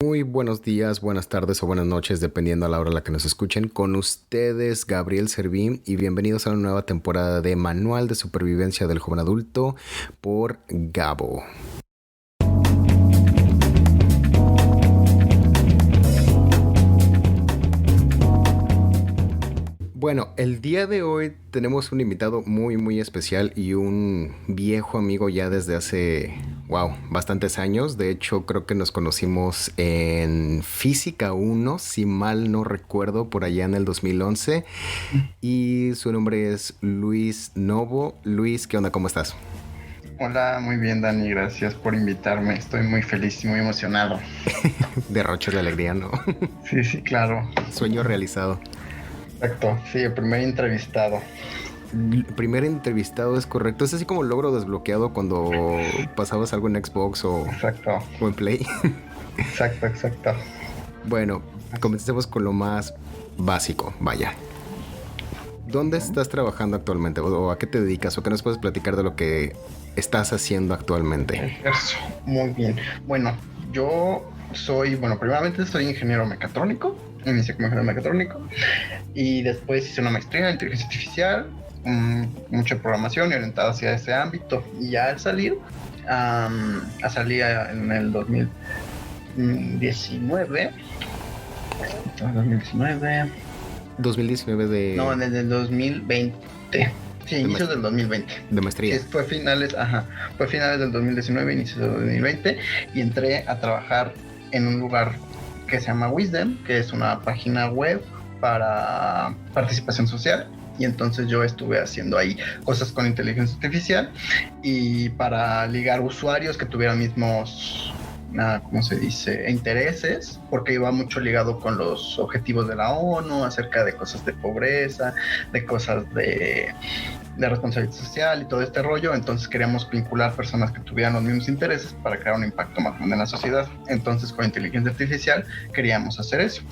Muy buenos días, buenas tardes o buenas noches, dependiendo a la hora a la que nos escuchen. Con ustedes, Gabriel Servín, y bienvenidos a una nueva temporada de Manual de Supervivencia del Joven Adulto por Gabo. Bueno, el día de hoy tenemos un invitado muy especial y un viejo amigo ya desde hace, bastantes años. De hecho, creo que nos conocimos en Física 1, si mal no recuerdo, por allá en el 2011. Y su nombre es Luis Novo. Luis, ¿qué onda? ¿Cómo estás? Hola, muy bien, Dani, gracias por invitarme. Estoy muy feliz y muy emocionado. Derroches de alegría, ¿no? Sí, claro. Sueño realizado. Exacto, sí, el primer entrevistado. El primer entrevistado es correcto. Es así como el logro desbloqueado cuando pasabas algo en Xbox Exacto, o en Play. exacto. Bueno, comencemos con lo más básico, vaya. ¿Dónde estás trabajando actualmente? ¿O a qué te dedicas? ¿O qué nos puedes platicar de lo que estás haciendo actualmente? Eso, muy bien. Bueno, primeramente soy ingeniero mecatrónico. Inicié como ingeniero mecatrónico y después hice una maestría en inteligencia artificial, mucha programación y orientada hacia ese ámbito. Y ya al salir, en el 2019, 2019 de... no, en el 2020. Sí, inicios del 2020. De maestría. Fue finales del 2019, inicios del 2020, y entré a trabajar en un lugar que se llama Wisdom, que es una página web para participación social. Y entonces yo estuve haciendo ahí cosas con inteligencia artificial y para ligar usuarios que tuvieran mismos, ¿cómo se dice?, intereses, porque iba mucho ligado con los objetivos de la ONU acerca de cosas de pobreza, de cosas de responsabilidad social y todo este rollo. Entonces queríamos vincular personas que tuvieran los mismos intereses para crear un impacto más grande en la sociedad. Entonces con inteligencia artificial queríamos hacer eso.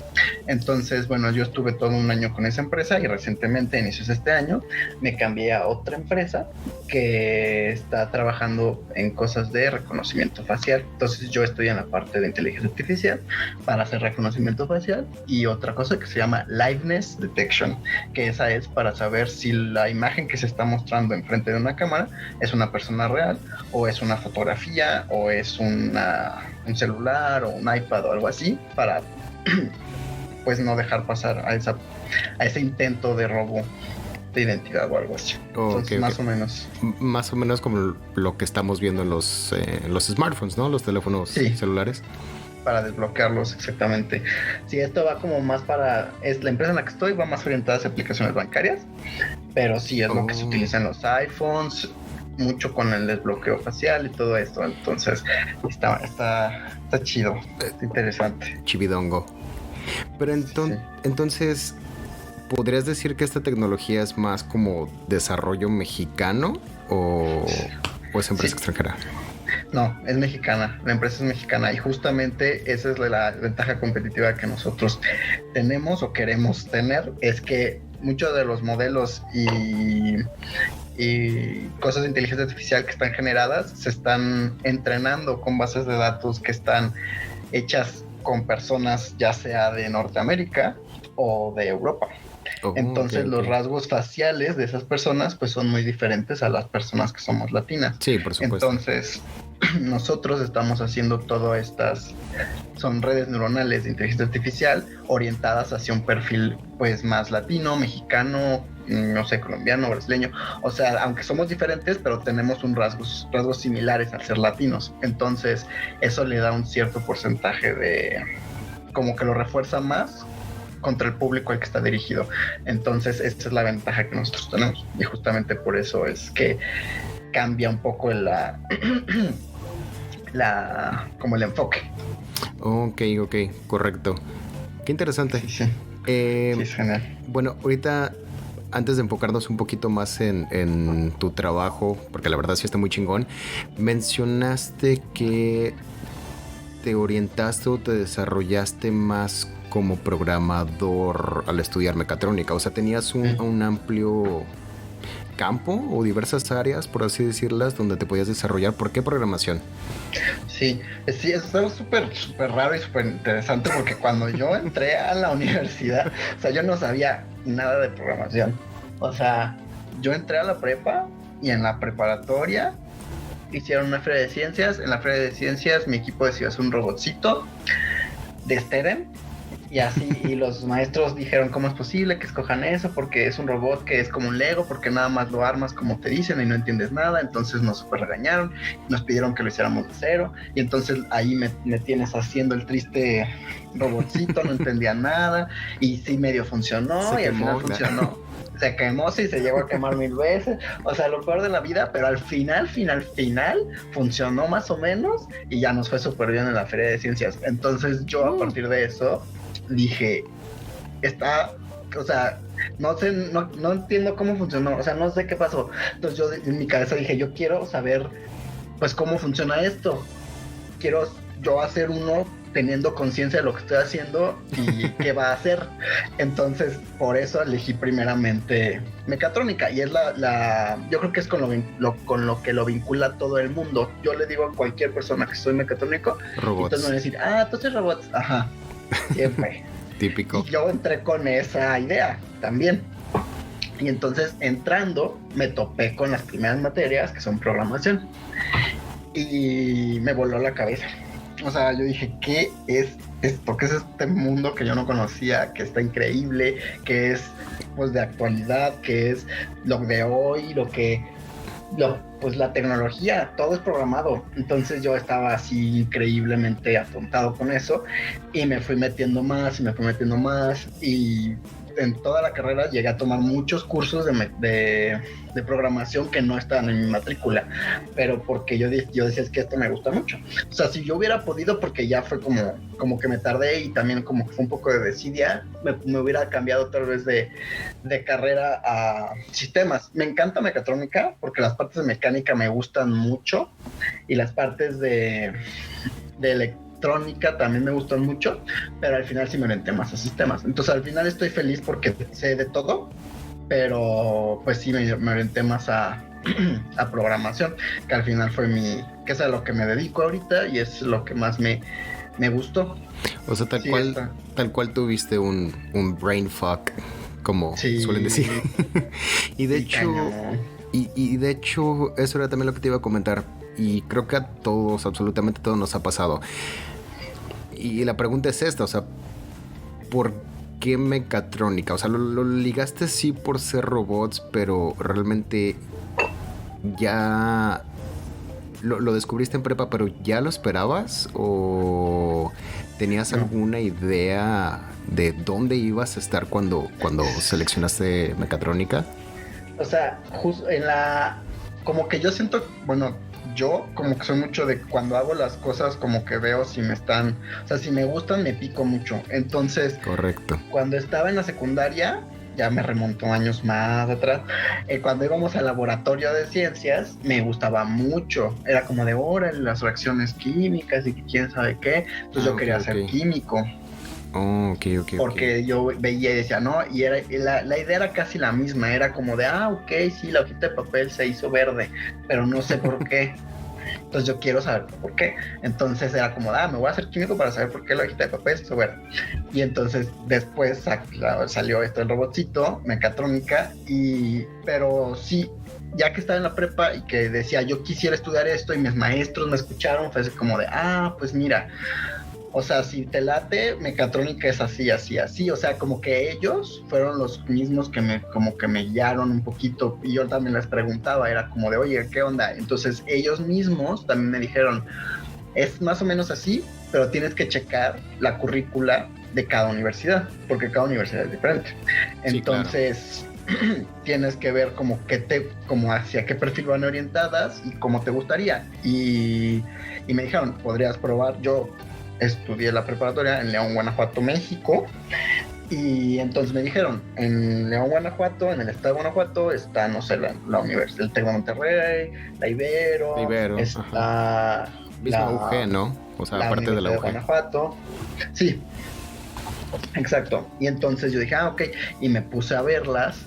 Entonces, bueno, yo estuve todo un año con esa empresa y recientemente, a inicios de este año, me cambié a otra empresa que está trabajando en cosas de reconocimiento facial. Entonces yo estoy en la parte de inteligencia artificial para hacer reconocimiento facial y otra cosa que se llama liveness detection, que esa es para saber si la imagen que se está mostrando enfrente de una cámara es una persona real o es una fotografía o es un celular o un iPad o algo así, para pues no dejar pasar a ese intento de robo de identidad o algo así. Entonces, más o menos. Más o menos como lo que estamos viendo en los smartphones, ¿no? Los teléfonos celulares. Para desbloquearlos, exactamente. Sí, esto va como más es la empresa en la que estoy, va más orientada a aplicaciones bancarias, pero sí es lo que se utiliza en los iPhones, mucho con el desbloqueo facial y todo esto. Entonces está chido, está interesante. Chividongo. Pero entonces, ¿podrías decir que esta tecnología es más como desarrollo mexicano o es empresa extranjera? No, es mexicana, la empresa es mexicana y justamente esa es la ventaja competitiva que nosotros tenemos o queremos tener, es que muchos de los modelos y cosas de inteligencia artificial que están generadas se están entrenando con bases de datos que están hechas con personas ya sea de Norteamérica o de Europa. Entonces los rasgos faciales de esas personas pues son muy diferentes a las personas que somos latinas. Sí, por supuesto. Entonces nosotros estamos haciendo todas estas, son redes neuronales de inteligencia artificial orientadas hacia un perfil pues más latino, mexicano, no sé, colombiano, brasileño. O sea, aunque somos diferentes, pero tenemos rasgos similares al ser latinos. Entonces eso le da un cierto porcentaje de, como que lo refuerza más contra el público al que está dirigido. Entonces esta es la ventaja que nosotros tenemos y justamente por eso es que cambia un poco como el enfoque. Ok, correcto. Qué interesante. Sí, es genial. Bueno, ahorita, antes de enfocarnos un poquito más en tu trabajo, porque la verdad sí está muy chingón, mencionaste que te orientaste o te desarrollaste más como programador al estudiar mecatrónica. O sea, tenías un amplio campo o diversas áreas, por así decirlas, donde te podías desarrollar. ¿Por qué programación? Sí, es algo súper, súper raro y súper interesante porque cuando yo entré a la universidad, o sea, yo no sabía nada de programación. O sea, yo entré a la prepa y en la preparatoria hicieron una feria de ciencias. En la feria de ciencias mi equipo decidió hacer un robotcito de Steren. Y así, y los maestros dijeron, ¿cómo es posible que escojan eso? Porque es un robot que es como un Lego, porque nada más lo armas como te dicen y no entiendes nada. Entonces nos super regañaron, nos pidieron que lo hiciéramos de cero. Y entonces ahí me tienes haciendo el triste robotcito, no entendía nada. Y sí medio funcionó, y al final funcionó. Se quemó, sí, se llegó a quemar 1000 veces. O sea, lo peor de la vida, pero al final, funcionó más o menos y ya nos fue súper bien en la Feria de Ciencias. Entonces yo a partir de eso dije, o sea, no sé, no entiendo cómo funcionó, o sea, no sé qué pasó. Entonces yo en mi cabeza dije, yo quiero saber, pues, cómo funciona esto. Quiero yo hacer uno teniendo conciencia de lo que estoy haciendo y qué va a hacer. Entonces, por eso elegí primeramente mecatrónica y es yo creo que es con lo que lo vincula todo el mundo. Yo le digo a cualquier persona que soy mecatrónico, robots. Entonces me van a decir, entonces robots, ajá, siempre. Típico. Y yo entré con esa idea también. Y entonces entrando me topé con las primeras materias que son programación y me voló la cabeza. O sea, yo dije, ¿qué es esto? ¿Qué es este mundo que yo no conocía? Que está increíble, que es pues de actualidad, que es lo de hoy, pues la tecnología, todo es programado. Entonces yo estaba así increíblemente atontado con eso y me fui metiendo más y en toda la carrera llegué a tomar muchos cursos de programación que no estaban en mi matrícula, pero porque yo decía, es que esto me gusta mucho. O sea, si yo hubiera podido, porque ya fue como que me tardé y también como que fue un poco de desidia, me hubiera cambiado tal vez de carrera a sistemas. Me encanta mecatrónica porque las partes de mecánica me gustan mucho y las partes de electrónica también me gustan mucho, pero al final sí me orienté más a sistemas. Entonces al final estoy feliz porque sé de todo, pero pues sí me orienté más a programación, que al final que es a lo que me dedico ahorita y es lo que más me gustó. O sea, tal cual tuviste un brain fuck, como suelen decir. Y de hecho, y de hecho, eso era también lo que te iba a comentar. Y creo que a todos, absolutamente todos nos ha pasado. Y la pregunta es esta, o sea, ¿por qué mecatrónica? O sea, lo ligaste sí por ser robots, pero realmente ya lo descubriste en prepa, pero ¿ya lo esperabas? ¿O tenías alguna idea de dónde ibas a estar cuando seleccionaste mecatrónica? O sea, justo como que yo siento, bueno, yo como que soy mucho de cuando hago las cosas como que veo si me gustan, me pico mucho. Entonces, correcto. Cuando estaba en la secundaria, ya me remontó años más atrás, cuando íbamos al laboratorio de ciencias, me gustaba mucho. Era como de las reacciones químicas y quién sabe qué. Entonces yo quería ser químico. Okay. Porque yo veía y decía, no, y la idea era casi la misma, era como de, sí, la hojita de papel se hizo verde, pero no sé por qué. Entonces yo quiero saber por qué. Entonces era como, me voy a hacer químico para saber por qué la hojita de papel se hizo verde. Y entonces después salió esto el robotcito, mecatrónica, pero sí, ya que estaba en la prepa y que decía, yo quisiera estudiar esto y mis maestros me escucharon, fue así como de, pues mira, o sea, si te late, mecatrónica es así, así, así. O sea, como que ellos fueron los mismos que me guiaron un poquito. Y yo también les preguntaba, era como de, oye, ¿qué onda? Entonces ellos mismos también me dijeron, es más o menos así, pero tienes que checar la currícula de cada universidad, porque cada universidad es diferente. Entonces, sí, claro. Tienes que ver como hacia qué perfil van orientadas y cómo te gustaría. Y me dijeron, podrías probar. Yo estudié la preparatoria en León, Guanajuato, México, y entonces me dijeron, en León, Guanajuato, en el estado de Guanajuato está, no sé, la universidad, el TEC de Monterrey, la Ibero, está misma UG, ¿no? O sea, aparte de la UG. De Guanajuato, sí, exacto. Y entonces yo dije, ok, y me puse a verlas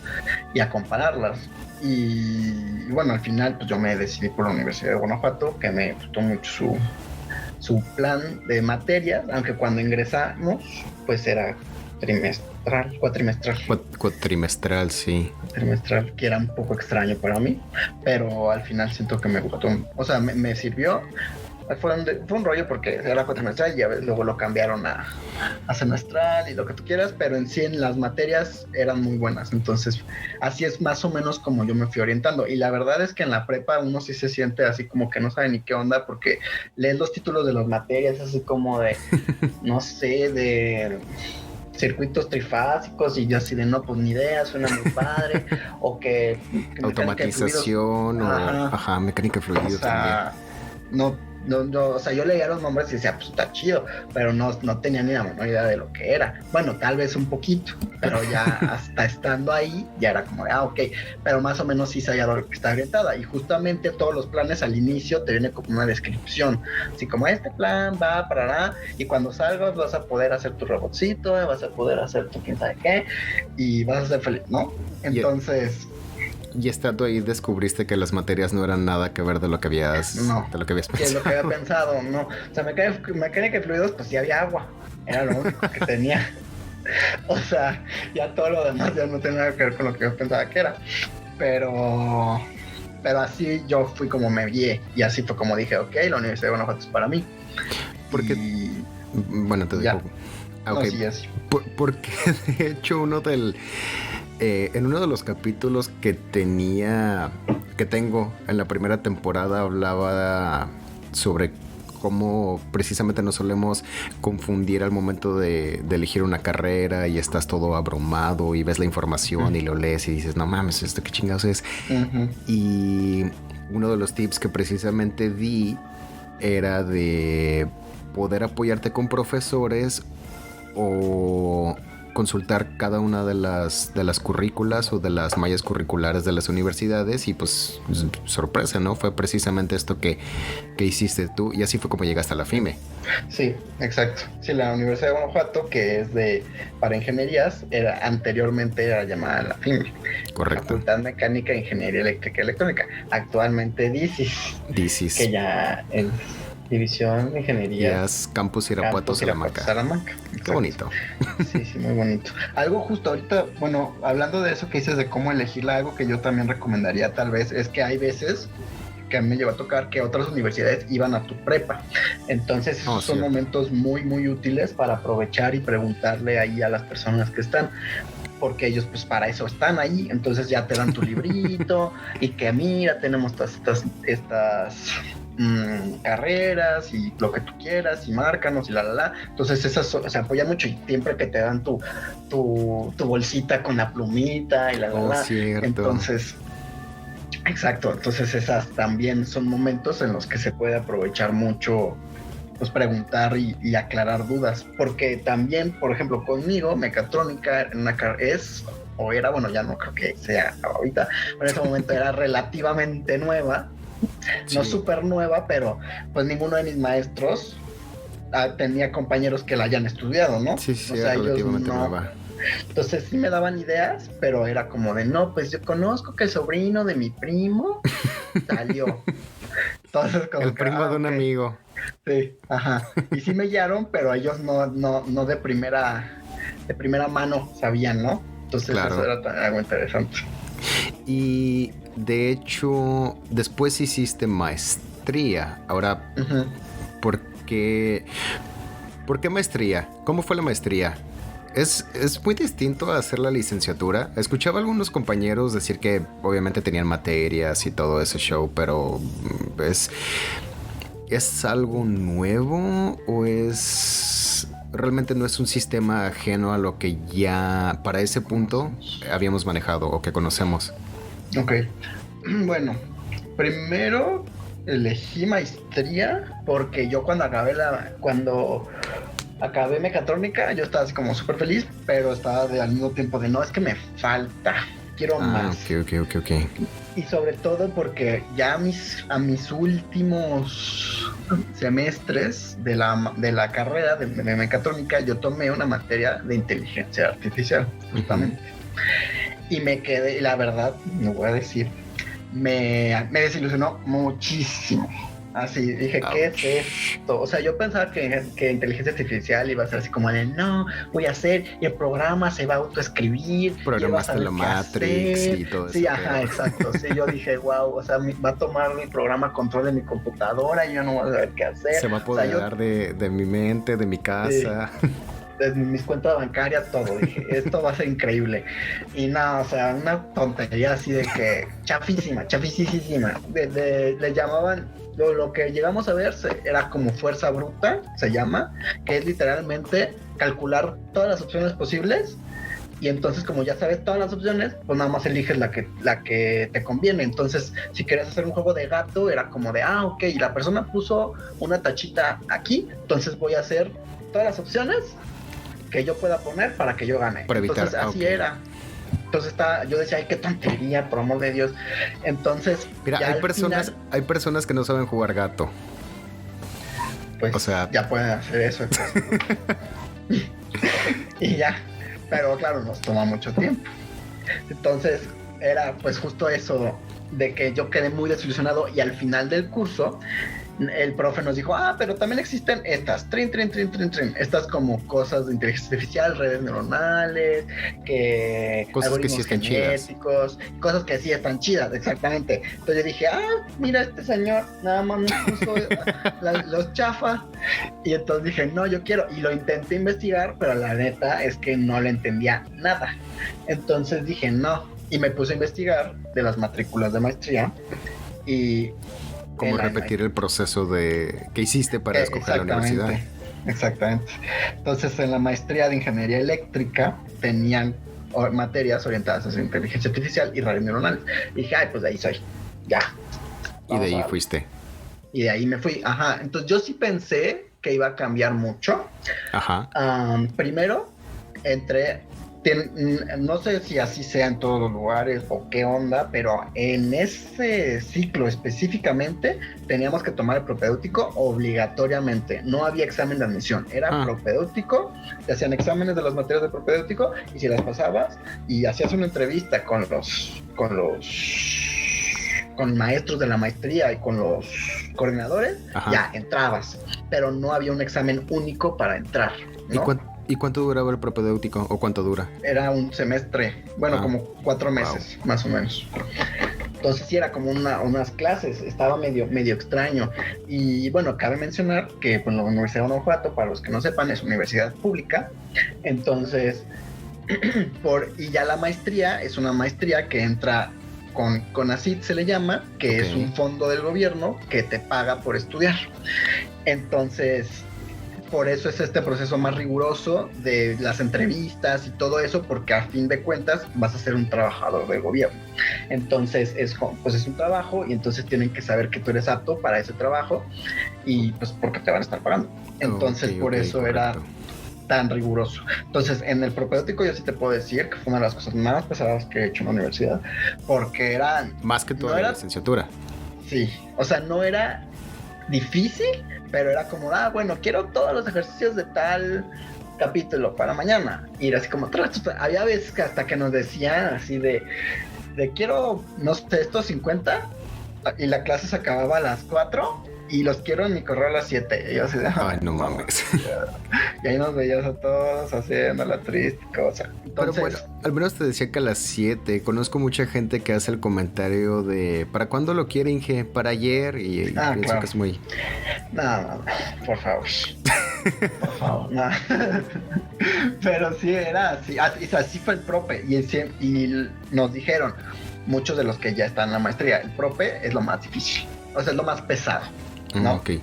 y a compararlas. Y bueno, al final pues yo me decidí por la Universidad de Guanajuato, que me gustó mucho su plan de materias, aunque cuando ingresamos pues era cuatrimestral, Cuatrimestral, sí. trimestral, que era un poco extraño para mí, pero al final siento que me gustó, o sea, me sirvió. Fue un rollo porque era cuatrimestral y ya ves, luego lo cambiaron a semestral y lo que tú quieras, pero en sí en las materias eran muy buenas. Entonces, así es más o menos como yo me fui orientando. Y la verdad es que en la prepa uno sí se siente así como que no sabe ni qué onda, porque lees los títulos de las materias, así como de, no sé, de circuitos trifásicos y yo así de no, pues ni idea, suena muy padre, o que automatización o mecánica de fluidos, o sea, también. O sea, yo leía los nombres y decía, pues está chido, pero no tenía ni la menor idea de lo que era. Bueno, tal vez un poquito, pero ya hasta estando ahí, ya era como de, ok, pero más o menos sí sabía lo que está orientada. Y justamente todos los planes al inicio te viene como una descripción, así como este plan va para nada, y cuando salgas vas a poder hacer tu robotcito, vas a poder hacer tu quién sabe qué, y vas a ser feliz, ¿no? Entonces... Y estando ahí descubriste que las materias no eran nada que ver de lo que habías, de lo que habías pensado. Que lo que había pensado, no. O sea, mecánica y fluidos, pues sí había agua. Era lo único que tenía. O sea, ya todo lo demás ya no tenía nada que ver con lo que yo pensaba que era. Pero así yo fui como me guié. Y así fue como dije, ok, la Universidad de Guanajuato es para mí. Porque, bueno, te digo. Okay. No, sí, así. Porque de hecho en uno de los capítulos que tengo en la primera temporada hablaba sobre cómo precisamente nos solemos confundir al momento de elegir una carrera y estás todo abrumado y ves la información y lo lees y dices, no mames, ¿esto qué chingados es? Y uno de los tips que precisamente di era de poder apoyarte con profesores o consultar cada una de las currículas o de las mallas curriculares de las universidades y pues sorpresa, ¿no? Fue precisamente esto que hiciste tú y así fue como llegaste a la FIME. Sí, exacto. Sí, la Universidad de Guanajuato, que es para ingenierías, anteriormente era llamada la FIME. Correcto. Facultad Mecánica, Ingeniería Eléctrica y Electrónica. Actualmente DICIS. Que ya es División de Ingeniería. Campus Irapuato, Salamanca. Qué bonito. Sí, muy bonito. Algo justo ahorita, bueno, hablando de eso que dices de cómo elegirla, algo que yo también recomendaría tal vez es que hay veces que a mí me llegó a tocar que otras universidades iban a tu prepa. Entonces son momentos muy, muy útiles para aprovechar y preguntarle ahí a las personas que están. Porque ellos pues para eso están ahí, entonces ya te dan tu librito y que mira, tenemos estas carreras y lo que tú quieras y márcanos y entonces esas se apoyan mucho y siempre que te dan tu bolsita con la plumita y cierto. Entonces exacto, entonces esas también son momentos en los que se puede aprovechar mucho, pues preguntar y aclarar dudas, porque también, por ejemplo, conmigo, mecatrónica era, bueno, ya no creo que sea ahorita, pero en ese momento era relativamente nueva, sí. No súper nueva, pero pues ninguno de mis maestros tenía compañeros que la hayan estudiado, ¿no? Sí, o sea, relativamente nueva. Entonces sí me daban ideas, pero era como de, no, pues yo conozco que el sobrino de mi primo salió. Entonces, como el primo de un amigo. Sí, ajá. Y sí me guiaron, pero ellos no de primera mano sabían, ¿no? Entonces claro. Eso era algo interesante. Y de hecho, después hiciste maestría. Ahora, ¿por qué maestría? ¿Cómo fue la maestría? Es muy distinto a hacer la licenciatura. Escuchaba a algunos compañeros decir que obviamente tenían materias y todo ese show, pero ¿es algo nuevo o realmente no es un sistema ajeno a lo que ya para ese punto habíamos manejado o que conocemos? Ok, bueno, primero elegí maestría porque yo cuando acabé mecatrónica, yo estaba así como súper feliz, pero estaba al mismo tiempo de no, es que me falta, quiero más. Ok. Y sobre todo porque ya a mis últimos semestres de la carrera de mecatrónica, yo tomé una materia de inteligencia artificial, justamente. Y me quedé, y la verdad, no voy a decir, me desilusionó muchísimo. Así, dije, ¿qué es esto? O sea, yo pensaba que inteligencia artificial iba a ser así como de, no, voy a hacer, y el programa se va a autoescribir. Programaste la Matrix y todo eso. Sí, ajá, exacto. Sí, yo dije, wow, o sea, va a tomar mi programa control de mi computadora y yo no voy a saber qué hacer. Se va a apoderar de mi mente, de mi casa. Sí. De mis cuentas bancarias, todo. Dije, esto va a ser increíble. Y nada, o sea, una tontería así de que chafísima. Le llamaban, lo que llegamos a ver era como fuerza bruta, se llama, que es literalmente calcular todas las opciones posibles. Y entonces, como ya sabes todas las opciones, pues nada más eliges la que te conviene. Entonces, si querías hacer un juego de gato, era como de, ok, la persona puso una tachita aquí, entonces voy a hacer todas las opciones que yo pueda poner para que yo gane. Para evitar, entonces así era. Entonces yo decía, ay, qué tontería, por amor de Dios. Entonces, mira, hay personas que no saben jugar gato. Pues, o sea, ya pueden hacer eso. Y ya. Pero claro, nos toma mucho tiempo. Entonces, era pues justo eso de que yo quedé muy desilusionado y al final del curso el profe nos dijo, pero también existen estas, estas como cosas de inteligencia artificial, redes neuronales, que cosas que sí están chidas, cosas que sí están chidas, exactamente. Entonces yo dije, mira, este señor nada más me puso los chafas, y entonces dije, no, yo quiero, y lo intenté investigar, pero la neta es que no le entendía nada. Entonces dije, no, y me puse a investigar de las matrículas de maestría, y cómo repetir el proceso que hiciste para escoger la universidad. Exactamente. Entonces, en la maestría de ingeniería eléctrica tenían materias orientadas hacia inteligencia artificial y redes neuronales. Y dije, pues de ahí soy. Ya. Y de ahí fuiste. Y de ahí me fui. Ajá. Entonces, yo sí pensé que iba a cambiar mucho. Ajá. Primero, no sé si así sea en todos los lugares o qué onda, pero en ese ciclo específicamente teníamos que tomar el propedéutico obligatoriamente. No había examen de admisión, era propedéutico, te hacían exámenes de las materias de propedéutico y si las pasabas y hacías una entrevista con maestros de la maestría y con los coordinadores, ya entrabas, pero no había un examen único para entrar, ¿no? ¿Y cuánto duraba el propedéutico? ¿O cuánto dura? Era un semestre, como 4 meses, más o menos. Entonces sí era como unas clases, estaba medio extraño. Y bueno, cabe mencionar que la Universidad de Guanajuato, para los que no sepan, es universidad pública. Entonces, y ya la maestría es una maestría que entra con CONACYT, se le llama, que es un fondo del gobierno que te paga por estudiar. Entonces, por eso es este proceso más riguroso de las entrevistas y todo eso, porque a fin de cuentas vas a ser un trabajador del gobierno. Entonces es un trabajo y entonces tienen que saber que tú eres apto para ese trabajo y pues porque te van a estar pagando. Entonces por eso correcto. Era tan riguroso. Entonces en el propedéutico yo sí te puedo decir que fue una de las cosas más pesadas que he hecho en la universidad, porque eran... Más que toda la licenciatura. Sí, o sea, no era difícil, pero era como, bueno, quiero todos los ejercicios de tal capítulo para mañana. Y era así como, había veces que hasta que nos decían así de quiero, no sé, estos 50, y la clase se acababa a las 4 y los quiero en mi correo a las 7. Y yo así de, ay, no mames. Y ahí nos veías a todos haciendo la triste cosa. Entonces, pero bueno, al menos te decía que a las 7. Conozco mucha gente que hace el comentario de ¿para cuándo lo quiere, Inge? Para ayer. Y pienso claro. Que es muy... No, por favor. Por favor, no. Pero sí, era así. Así fue el prope. Y nos dijeron, muchos de los que ya están en la maestría, el prope es lo más difícil. O sea, es lo más pesado, ¿no? Okay.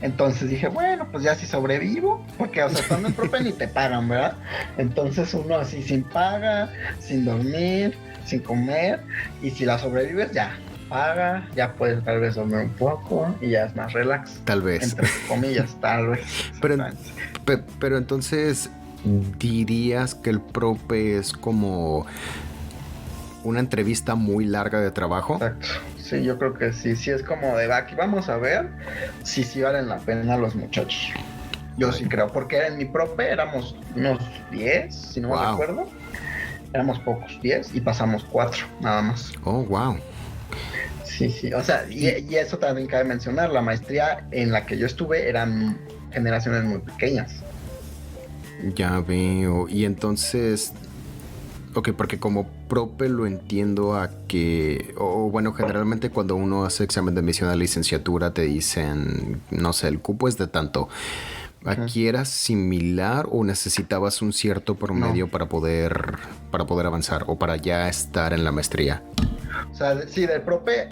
Entonces dije, bueno, pues ya si sobrevivo, porque, o sea, estando en prope ni te pagan, ¿verdad? Entonces uno así sin paga, sin dormir, sin comer, y si la sobrevives, ya paga, ya puedes tal vez dormir un poco y ya es más relax. Tal vez. Entre comillas, tal vez. Pero entonces, ¿dirías que el prope es como una entrevista muy larga de trabajo? Exacto. Sí, yo creo que sí es como de aquí vamos a ver si valen la pena los muchachos. Yo sí creo, porque en mi prope éramos unos 10, si no me recuerdo. éramos pocos, 10, y pasamos 4 nada más. Oh, wow. Sí, o sea, y eso también cabe mencionar, la maestría en la que yo estuve eran generaciones muy pequeñas. Ya veo. Y entonces, ok, porque como prope lo entiendo a que, o bueno, generalmente cuando uno hace examen de admisión a licenciatura te dicen, no sé, el cupo es de tanto. ¿Aquí era similar o necesitabas un cierto promedio No. para poder avanzar o para ya estar en la maestría? O sea, sí, del prope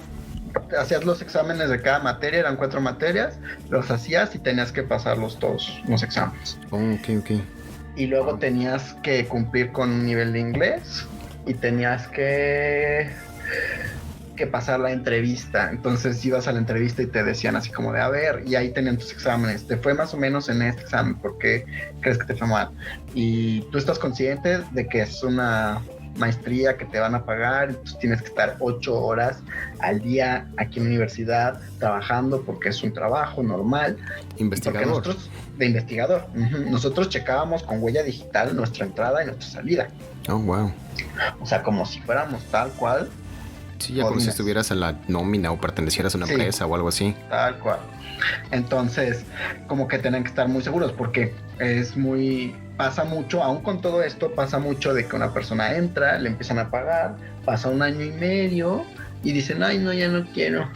hacías los exámenes de cada materia, eran 4 materias, los hacías y tenías que pasarlos todos los exámenes. Oh, ok. Y luego tenías que cumplir con un nivel de inglés y tenías que pasar la entrevista. Entonces ibas a la entrevista y te decían así como de, a ver, y ahí tenían tus exámenes, te fue más o menos en este examen, ¿por qué crees que te fue mal? Y tú estás consciente de que es una maestría que te van a pagar, entonces tienes que estar 8 horas al día aquí en la universidad trabajando porque es un trabajo normal. Investigador. Nosotros, de investigador, nosotros checábamos con huella digital nuestra entrada y nuestra salida. Oh, wow. O sea, como si fuéramos tal cual. Sí, ya como si estuvieras en la nómina o pertenecieras a una empresa o algo así. Tal cual. Entonces, como que tienen que estar muy seguros porque pasa mucho, aún con todo esto, pasa mucho de que una persona entra, le empiezan a pagar, pasa 1 año y medio y dicen, ay, no, ya no quiero.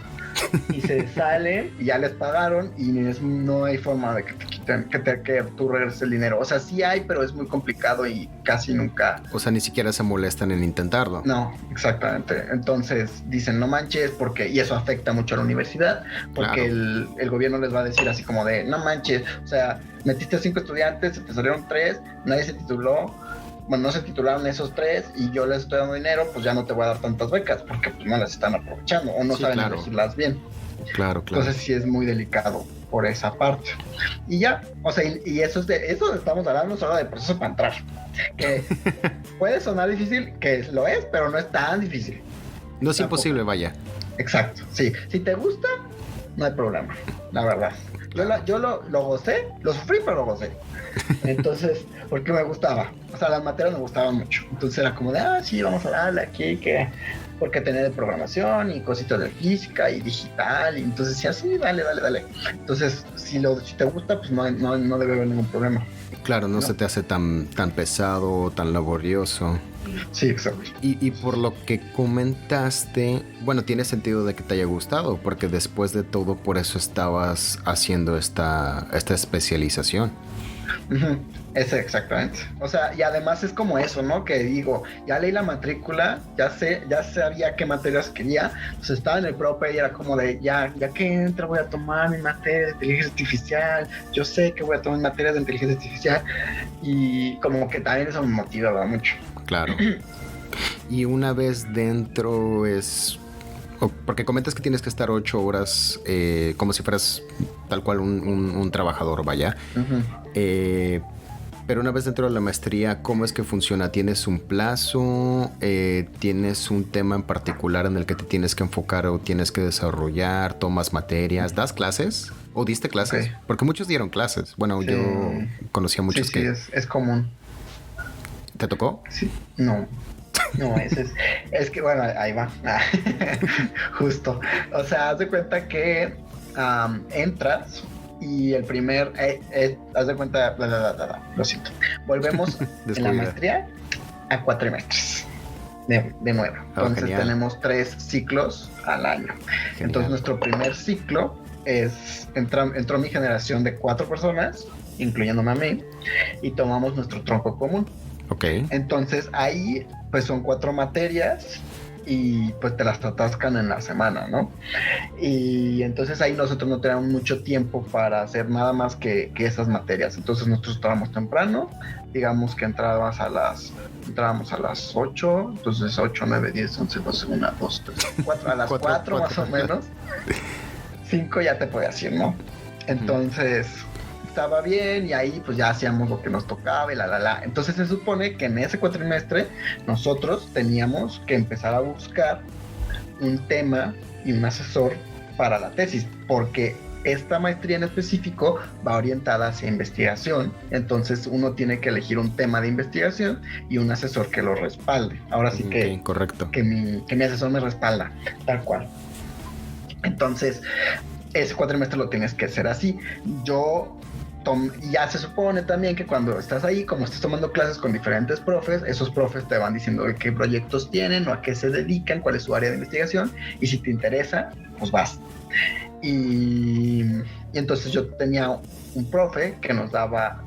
Y se salen y ya les pagaron y no hay forma de que te quiten, que tú regreses el dinero. O sea, sí hay, pero es muy complicado y casi nunca. O sea, ni siquiera se molestan en intentarlo. No, exactamente. Entonces dicen, no manches, y eso afecta mucho a la universidad, porque claro, el gobierno les va a decir así como de, no manches, o sea, metiste a 5 estudiantes, se te salieron 3, nadie se tituló. Bueno, no se titularon esos 3 y yo les estoy dando dinero, pues ya no te voy a dar tantas becas porque pues no las están aprovechando o no saben elegirlas bien. Claro. Entonces sí es muy delicado por esa parte. Y ya, o sea, y eso estamos hablando solo de proceso para entrar. Que puede sonar difícil, que lo es, pero no es tan difícil. No es imposible, vaya. Exacto, sí. Si te gusta, no hay problema, la verdad. Yo lo gocé, lo sufrí, pero lo gocé. Entonces, porque me gustaba. O sea, las materias me gustaban mucho. Entonces era como de, sí, vamos a darle aquí, porque tenía de programación y cositas de física y digital. Y entonces decía, sí, dale. Entonces, si te gusta, pues no debe haber ningún problema. Claro, no se te hace tan pesado, tan laborioso. Sí, exacto. Y por lo que comentaste, bueno, tiene sentido de que te haya gustado, porque después de todo, por eso estabas haciendo esta especialización. Exactamente. O sea, y además es como eso, ¿no? Que digo, ya leí la matrícula, ya sabía qué materias quería, pues estaba en el prope y era como de, ya que entra voy a tomar mi materia de inteligencia artificial, yo sé que voy a tomar materias de inteligencia artificial y como que también eso me motivaba mucho. Claro. Y una vez dentro porque comentas que tienes que estar 8 horas como si fueras tal cual un trabajador, vaya. Pero una vez dentro de la maestría, ¿cómo es que funciona? ¿Tienes un plazo? ¿Tienes un tema en particular en el que te tienes que enfocar o tienes que desarrollar? ¿Tomas materias? ¿Das clases? ¿O diste clases? Okay. Porque muchos dieron clases. Bueno, sí. Yo conocí a muchos que... Sí, es común. ¿Te tocó? Sí, no, es que bueno, ahí va. Justo. O sea, haz de cuenta que entras y el primer, haz de cuenta, lo siento. Volvemos en la maestría a 4 trimestres de nuevo. Entonces tenemos 3 ciclos al año. Genial. Entonces nuestro primer ciclo entró mi generación de 4 personas, incluyéndome a mí, y tomamos nuestro tronco común. Okay. Entonces ahí pues son 4 materias y pues te las atascan en la semana, ¿no? Y entonces ahí nosotros no teníamos mucho tiempo para hacer nada más que esas materias. Entonces nosotros estábamos temprano, digamos que entrábamos a las 8, entonces 8, 9, 10, 11, 12, 1, 2, 3, 4, a las 4 más o menos. 5 ya te podías ir, ¿no? Entonces... estaba bien y ahí pues ya hacíamos lo que nos tocaba y entonces se supone que en ese cuatrimestre nosotros teníamos que empezar a buscar un tema y un asesor para la tesis, porque esta maestría en específico va orientada hacia investigación, entonces uno tiene que elegir un tema de investigación y un asesor que lo respalde. Ahora sí que, correcto. que mi asesor me respalda, tal cual. Entonces, ese cuatrimestre lo tienes que hacer así. Ya se supone también que cuando estás ahí, como estás tomando clases con diferentes profes, esos profes te van diciendo de qué proyectos tienen o a qué se dedican, cuál es su área de investigación, y si te interesa, pues vas. Y entonces yo tenía un profe que nos daba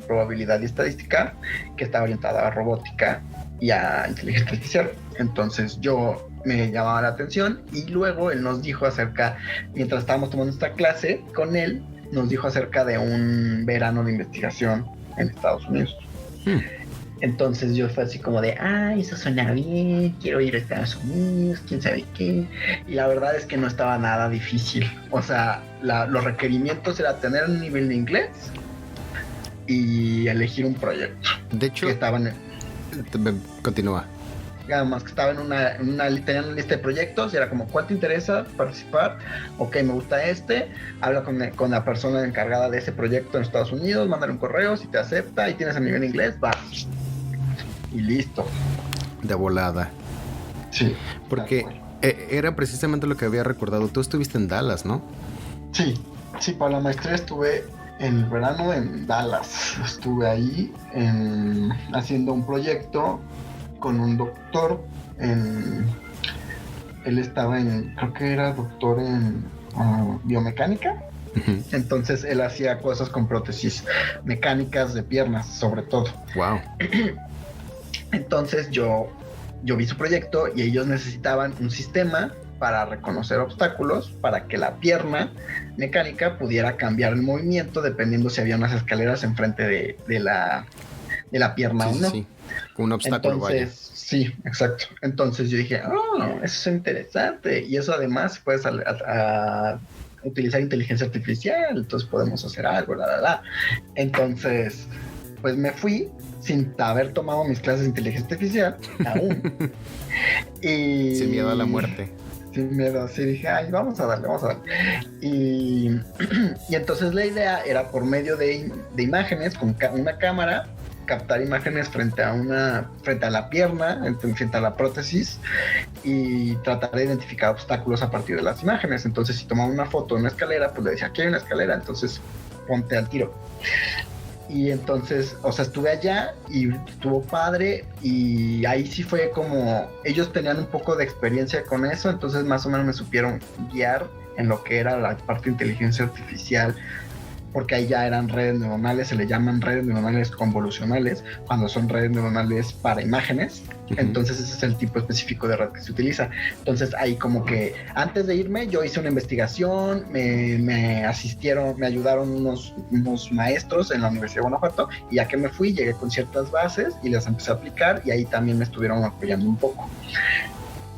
probabilidad y estadística, que estaba orientada a robótica y a inteligencia artificial. Entonces yo me llamaba la atención y luego él nos dijo mientras estábamos tomando esta clase con él, nos dijo acerca de un verano de investigación en Estados Unidos. Entonces yo fue así como de, eso suena bien, quiero ir a Estados Unidos, quién sabe qué. Y la verdad es que no estaba nada difícil. O sea, los requerimientos era tener un nivel de inglés y elegir un proyecto. De hecho, continúa. Además que estaba tenían una lista de proyectos y era como, ¿cuál te interesa participar? Ok, me gusta habla con la persona encargada de ese proyecto en Estados Unidos, mándale un correo, si te acepta y tienes el nivel de inglés, vas. Y listo. De volada. Sí. Porque era precisamente lo que había recordado. Tú estuviste en Dallas, ¿no? Sí, para la maestría estuve en el verano en Dallas. Estuve ahí haciendo un proyecto con un doctor él estaba creo que era doctor en biomecánica. Uh-huh. Entonces él hacía cosas con prótesis mecánicas de piernas, sobre todo. Wow. Entonces yo vi su proyecto y ellos necesitaban un sistema para reconocer obstáculos, para que la pierna mecánica pudiera cambiar el movimiento dependiendo si había unas escaleras enfrente de la pierna o no. Sí. Un obstáculo. Entonces, vaya. Sí, exacto. Entonces yo dije, eso es interesante. Y eso además puedes utilizar inteligencia artificial, entonces podemos hacer algo, Entonces, pues me fui sin haber tomado mis clases de inteligencia artificial aún. Y sin miedo a la muerte. Sin miedo, así dije, vamos a darle. Y entonces la idea era por medio de imágenes, con una cámara, captar imágenes frente a la pierna, frente a la prótesis, y tratar de identificar obstáculos a partir de las imágenes. Entonces, si tomaba una foto de una escalera, pues le decía, aquí hay una escalera, entonces ponte al tiro. Y entonces, estuve allá y estuvo padre, y ahí sí fue como, ellos tenían un poco de experiencia con eso, entonces más o menos me supieron guiar en lo que era la parte de inteligencia artificial, porque ahí ya eran redes neuronales, se le llaman redes neuronales convolucionales, cuando son redes neuronales para imágenes. Uh-huh. Entonces ese es el tipo específico de red que se utiliza. Entonces ahí como que antes de irme yo hice una investigación, me ayudaron unos maestros en la Universidad de Guanajuato, y ya que me fui llegué con ciertas bases y las empecé a aplicar, y ahí también me estuvieron apoyando un poco.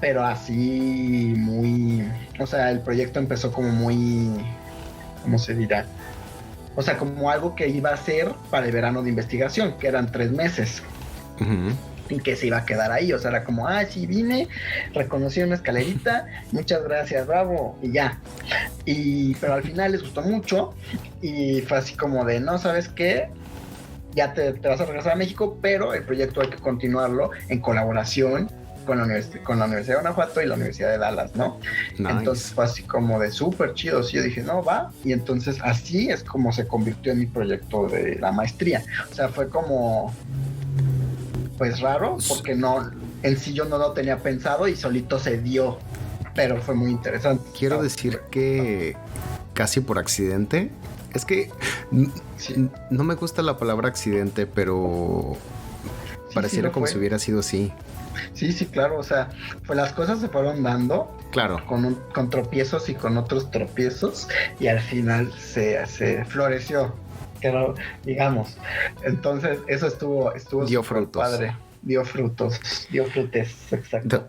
Pero así el proyecto empezó como muy, ¿cómo se dirá? Como algo que iba a ser para el verano de investigación, que eran 3 meses. Uh-huh. Y que se iba a quedar ahí. Era como, sí vine, reconocí una escalerita, muchas gracias, bravo, y ya. Pero al final les gustó mucho, y fue así como de, no, ¿sabes qué? Ya te vas a regresar a México, pero el proyecto hay que continuarlo en colaboración con la Universidad de Guanajuato y la Universidad de Dallas, ¿no? Nice. Entonces fue así como de súper chido. Sí, yo dije, no, va. Y entonces así es como se convirtió en mi proyecto de la maestría. Fue como, pues raro, porque en sí yo no lo tenía pensado y solito se dio, pero fue muy interesante. Quiero decir que casi por accidente, es que no me gusta la palabra accidente, pero pareciera como si hubiera sido así. Sí, claro, pues las cosas se fueron dando, claro, con tropiezos y con otros tropiezos, y al final se floreció, digamos. Entonces eso estuvo dio frutos. Padre, dio frutes, exacto.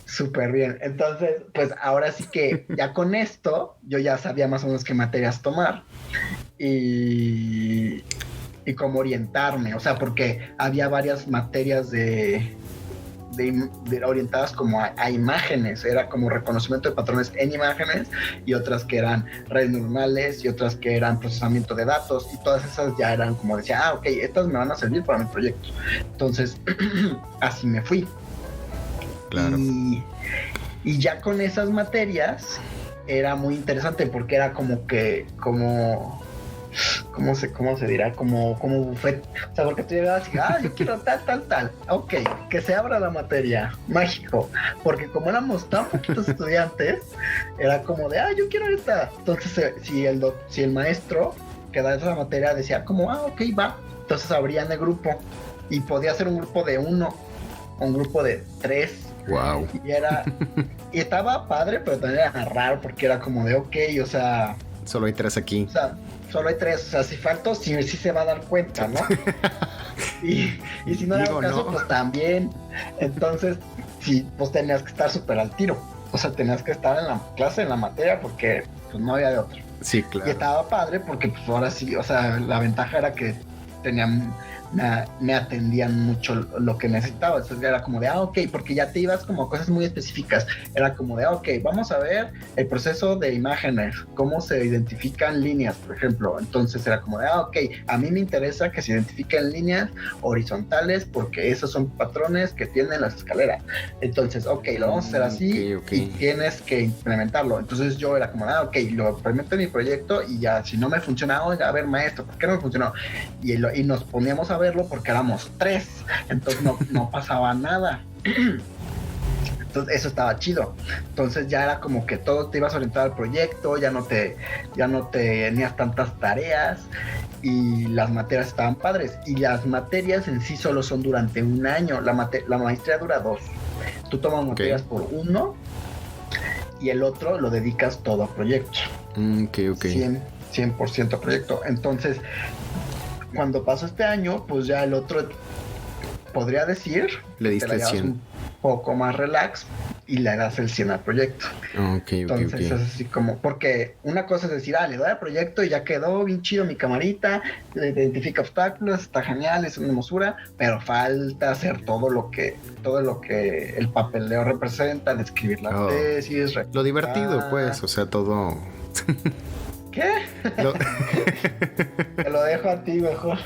Súper bien. Entonces, pues ahora sí que ya con esto yo ya sabía más o menos qué materias tomar y cómo orientarme, porque había varias materias de orientadas como a imágenes, era como reconocimiento de patrones en imágenes, y otras que eran redes neuronales, y otras que eran procesamiento de datos, y todas esas ya eran como decía, ok, estas me van a servir para mi proyecto. Entonces, así me fui. Claro. Y ya con esas materias era muy interesante porque era como que, ¿cómo se dirá? Como buffet. O sea, porque tú llegabas y, yo quiero tal. Ok, que se abra la materia. Mágico. Porque como éramos tan poquitos estudiantes, era como de, yo quiero esta. Entonces, si el maestro que da esa materia decía como, ok, va. Entonces abrían el grupo. Y podía ser un grupo de 1, un grupo de 3. Wow. Y estaba padre, pero también era raro porque era como de, ok, o sea... Solo hay 3 aquí. O sea, solo hay 3, o sea, si falto, sí se va a dar cuenta, ¿no? y si no le hago caso, pues también. Entonces, sí, pues tenías que estar súper al tiro. O sea, tenías que estar en la clase, en la materia, porque pues no había de otro. Sí, claro. Y estaba padre porque pues ahora sí, o sea, la ventaja era que me atendían mucho lo que necesitaba. Entonces era como de, ok, porque ya te ibas como a cosas muy específicas. Era como de, ok, vamos a ver el proceso de imágenes, cómo se identifican líneas, por ejemplo. Entonces era como de, ok, a mí me interesa que se identifiquen líneas horizontales porque esos son patrones que tienen las escaleras. Entonces, ok, lo vamos a hacer así, okay. Y tienes que implementarlo. Entonces yo era como, ok, lo implemento en mi proyecto y ya, si no me funciona, oiga, a ver, maestro, ¿por qué no me funcionó? Y nos poníamos a verlo porque éramos 3, entonces no pasaba nada. Entonces eso estaba chido. Entonces ya era como que todo te ibas a orientar al proyecto, ya no tenías tantas tareas y las materias estaban padres. Y las materias en sí solo son durante un año. La maestría dura 2. Tú tomas materias por 1 y el otro lo dedicas todo a proyecto. Ok. 100% a proyecto. Entonces, cuando pasó este año, pues ya el otro, podría decir, le diste te la el 100. Un poco más relax y le das el 100 al proyecto. Entonces es así como, porque una cosa es decir, le doy al proyecto y ya quedó bien chido mi camarita, identifica obstáculos, está genial, es una hermosura, pero falta hacer todo lo que el papeleo representa, de escribir la tesis, lo divertido, pues, o sea, todo. ¿Qué? Te lo dejo a ti mejor.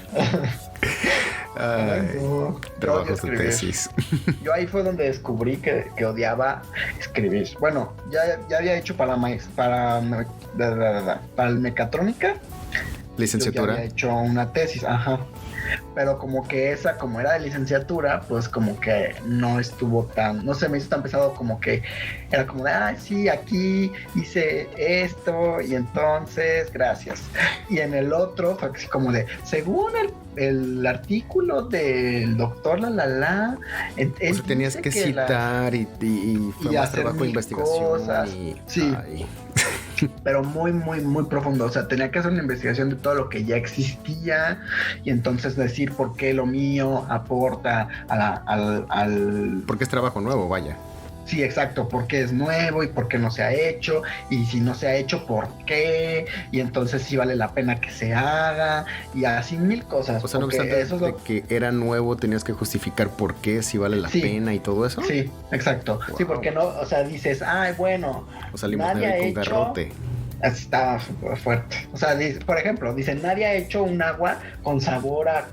Trabajos de tesis. Yo ahí fue donde descubrí que odiaba escribir. Bueno, ya había hecho para el mecatrónica. Licenciatura. Yo ya había hecho una tesis, pero como que esa, como era de licenciatura, pues como que no se me hizo tan pesado, como que era como de, sí, aquí hice esto y entonces, gracias. Y en el otro fue así como de, según el artículo del doctor o sea, tenías que citar y fue más trabajo de investigación. Cosas. Sí. Pero muy, muy, muy profundo. O sea, tenía que hacer una investigación de todo lo que ya existía y entonces decir por qué lo mío aporta al... Porque es trabajo nuevo, vaya. Sí, exacto, porque es nuevo y por qué no se ha hecho, y si no se ha hecho, ¿por qué? Y entonces sí vale la pena que se haga, y así 1000 cosas. O sea, no obstante de que era nuevo, tenías que justificar por qué, si vale la pena y todo eso. Sí, exacto. Wow. Sí, porque no, o sea, dices, bueno, o sea, nadie con garrote. Está fuerte. O sea, por ejemplo, dicen, nadie ha hecho un agua con sabor a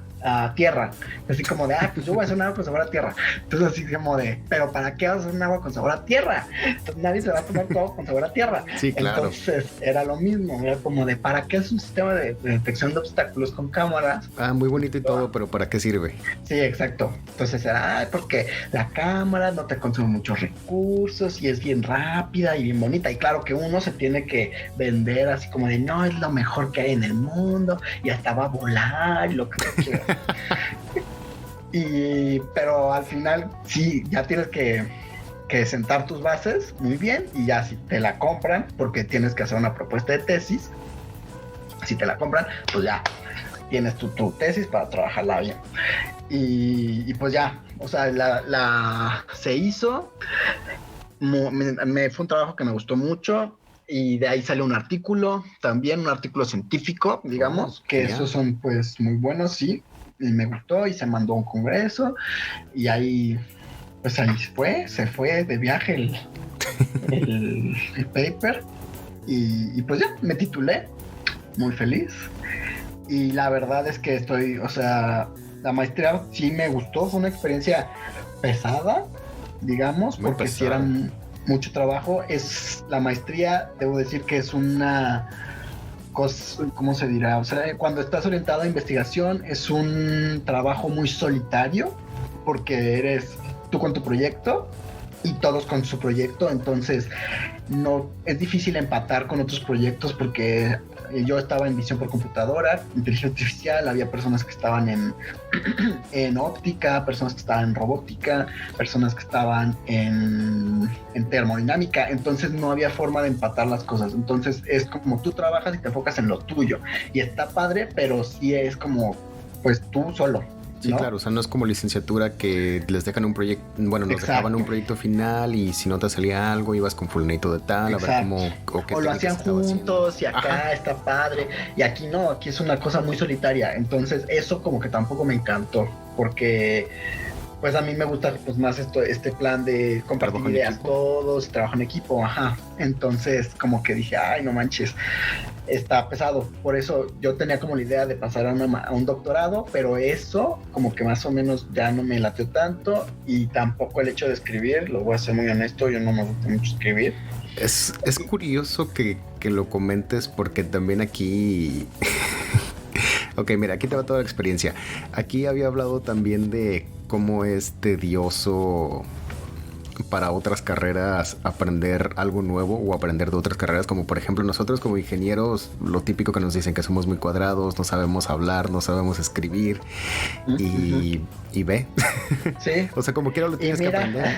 tierra, así como de, pues yo voy a hacer un agua con sabor a tierra. Entonces así como de, pero ¿para qué vas a hacer un agua con sabor a tierra? Entonces nadie se va a tomar todo con sabor a tierra. Sí, claro. Entonces era lo mismo, era como de, ¿para qué es un sistema de detección de obstáculos con cámaras? Muy bonito y todo, pero ¿para qué sirve? Sí, exacto. Entonces era, porque la cámara no te consume muchos recursos y es bien rápida y bien bonita, y claro que uno se tiene que vender así como de, no, es lo mejor que hay en el mundo y hasta va a volar y lo que quieras. Pero al final sí, ya tienes que sentar tus bases muy bien, y ya si te la compran, porque tienes que hacer una propuesta de tesis, si te la compran, pues ya tienes tu tesis para trabajarla bien. Y pues ya, o sea, se hizo, fue un trabajo que me gustó mucho. Y de ahí sale un artículo, también un artículo científico, digamos, que esos son pues muy buenos, sí. Y me gustó y se mandó a un congreso y ahí pues ahí se fue de viaje el paper y pues ya, me titulé, muy feliz. Y la verdad es que o sea, la maestría sí me gustó, fue una experiencia pesada, digamos, Muy porque pesada. sí era mucho trabajo. La maestría, debo decir que es una cosa, ¿cómo se dirá? O sea, cuando estás orientado a investigación es un trabajo muy solitario, porque eres tú con tu proyecto y todos con su proyecto, entonces no es difícil empatar con otros proyectos porque yo estaba en visión por computadora, inteligencia artificial, había personas que estaban en óptica, personas que estaban en robótica, personas que estaban en termodinámica, entonces no había forma de empatar las cosas, entonces es como tú trabajas y te enfocas en lo tuyo y está padre, pero sí es como pues tú solo. Sí, ¿No? claro, o sea, no es como licenciatura que les dejan un proyecto, bueno, nos dejaban un proyecto final y si no te salía algo ibas con fulanito de tal, Exacto. a ver cómo o qué o lo hacían juntos y acá Ajá. está padre y aquí no, aquí es una cosa muy solitaria, entonces eso como que tampoco me encantó porque pues a mí me gusta pues más este plan de compartir ¿Trabajo en ideas equipo? todos, trabajo en equipo, ajá, entonces como que dije, ay no manches, está pesado, por eso yo tenía como la idea de pasar a un doctorado, pero eso como que más o menos ya no me latió tanto y tampoco el hecho de escribir, lo voy a ser muy honesto, yo no me gusta mucho escribir. Es curioso que lo comentes porque también aquí... Ok, mira, aquí te va toda la experiencia. Aquí había hablado también de cómo es tedioso para otras carreras aprender algo nuevo o aprender de otras carreras, como por ejemplo nosotros como ingenieros, lo típico que nos dicen que somos muy cuadrados, no sabemos hablar, no sabemos escribir y ve. Sí. O sea, como quiera lo tienes que aprender.